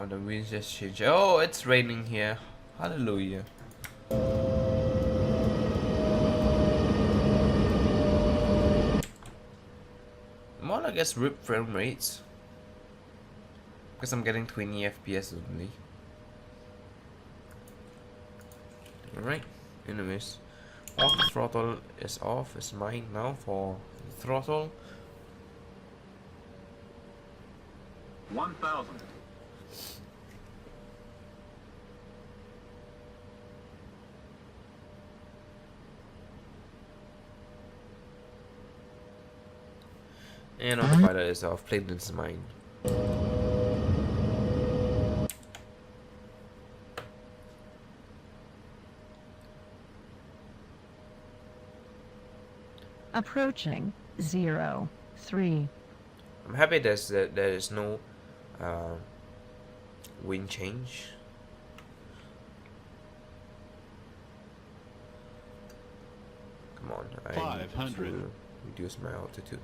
The wind just changed. Oh, it's raining here. Hallelujah. More like it's RIP frame rates. Because I'm getting 20 FPS only. Alright, anyways. Off throttle is off. It's mine now for throttle. 1000. And autopilot is off. Plane is mine. Approaching 03. I'm happy there is no wind change. Come on, I need 500. to reduce my altitude.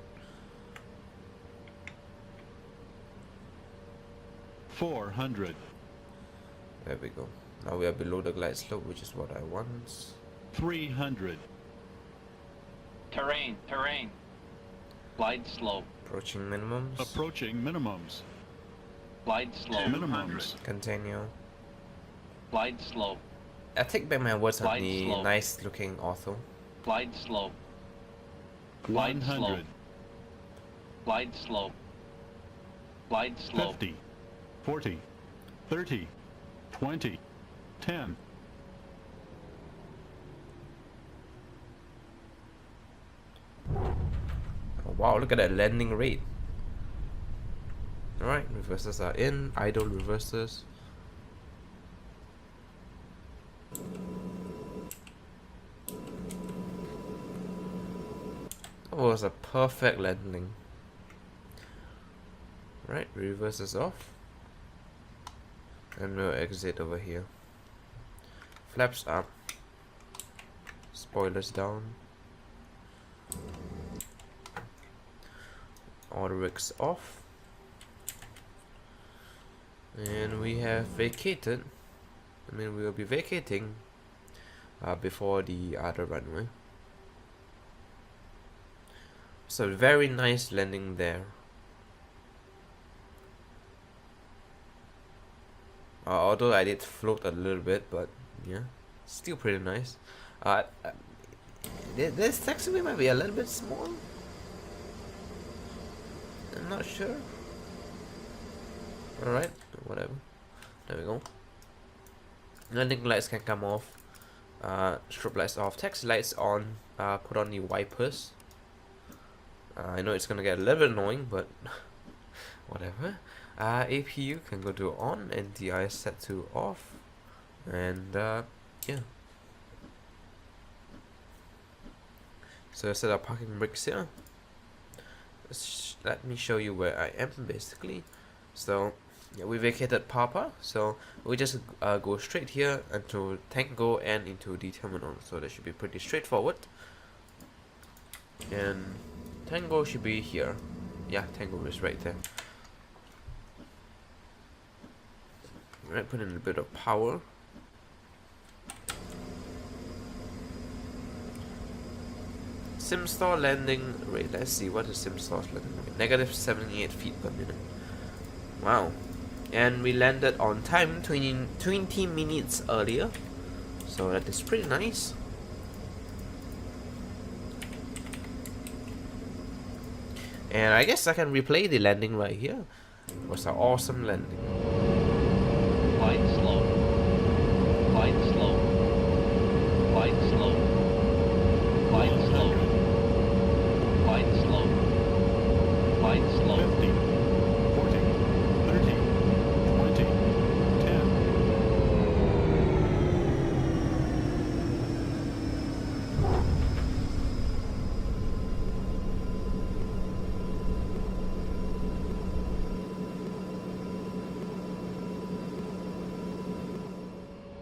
400. There we go. Now we are below the glide slope, which is what I want. 300. Terrain. Glide slope. Approaching minimums. Approaching minimums. Glide slope. Minimums. Continue. Glide slope. I take back my words on Glide the slope. nice looking ortho. Glide slope. Glide 100. slope. Glide slope. Glide slope. 50. 40. 30. 20. 10. Oh, wow, look at that landing rate. Alright, reversers are in. Idle reversers. That was a perfect landing. Right, reversers off. And we'll exit over here. Flaps up. Spoilers down. All the rigs off. And we have vacated. We will be vacating before the other runway. So very nice landing there. Although I did float a little bit, but yeah, still pretty nice. This taxiway might be a little bit small. I'm not sure. Alright, whatever. There we go. Landing lights can come off. Strobe lights off, taxi lights on, put on the wipers. I know it's gonna get a little bit annoying, but whatever. APU can go to on, and DI is set to off, and yeah. So set up parking brakes here. Let me show you where I am basically. So yeah, we vacated Papa, so we just go straight here into Tango and into the terminal. So that should be pretty straightforward. And Tango should be here. Yeah, Tango is right there. Right, put in a bit of power. SimStar landing rate. Let's see, what is SimStar's landing rate? Negative 78 feet per minute. Wow. And we landed on time, 20 minutes earlier. So that is pretty nice. And I guess I can replay the landing right here. It was an awesome landing. Glide slow. Glide slow. Glide slow. Glide slow. Glide slow. Glide slow. 50, 40, 30, 20, 10.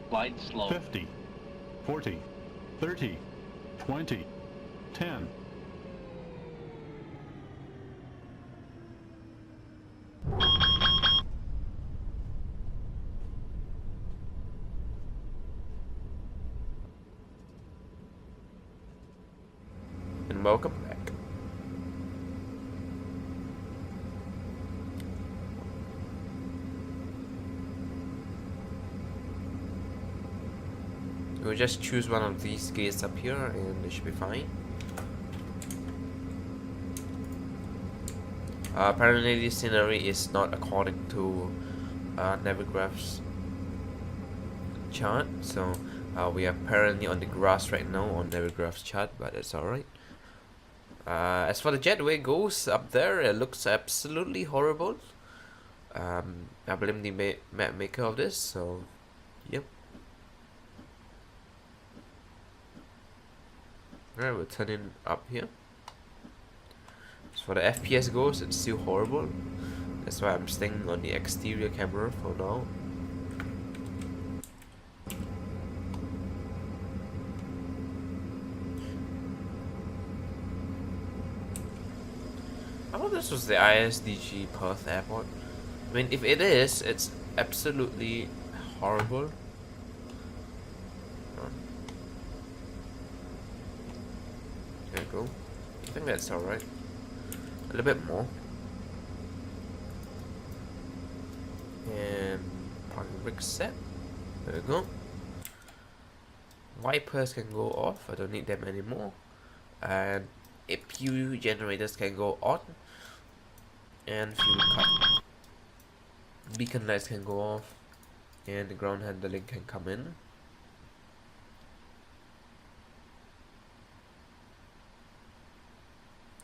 Glide slow. 50, 40, 30, 20, 10. And welcome back. We'll just choose one of these gates up here and it should be fine. Apparently this scenery is not according to Navigraph's chart, so we are apparently on the grass right now on Navigraph's chart, but it's alright. As for the jetway goes up there, it looks absolutely horrible. I blame the map maker of this, so yep. Alright, we're turning up here. As for the FPS goes, it's still horrible. That's why I'm staying on the exterior camera for now. I thought this was the ISDG Perth airport. I mean, if it is, it's absolutely horrible. There we go. I think that's alright. A little bit more. And parking brake set. There we go. Wipers can go off. I don't need them anymore. And APU generators can go on. And fuel cut. Beacon lights can go off. And the ground handling can come in.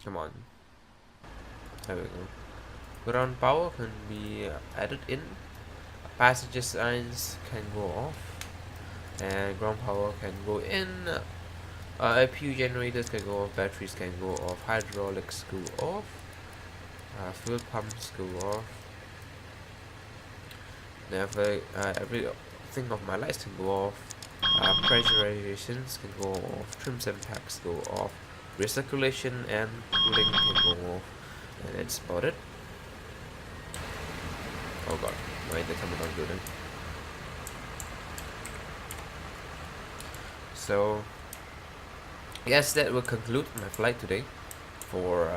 Come on. There we go. Ground power can be added in. Passenger signs can go off. And ground power can go in. APU generators can go off. Batteries can go off. Hydraulics go off. Fuel pumps go off. Everything of my lights can go off. Pressurizations can go off. Trims and packs go off. Recirculation and cooling can go off. And that's about it. Oh god, why they coming on building? So yes, that will conclude my flight today for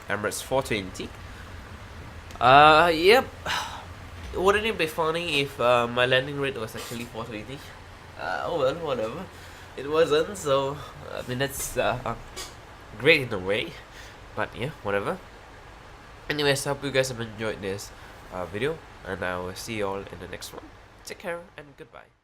Emirates 420. Yep. Wouldn't it be funny if my landing rate was actually 420? Oh well, whatever. It wasn't, so I mean that's great in a way, but yeah, whatever. Anyways, I hope you guys have enjoyed this video, and I will see you all in the next one. Take care and goodbye.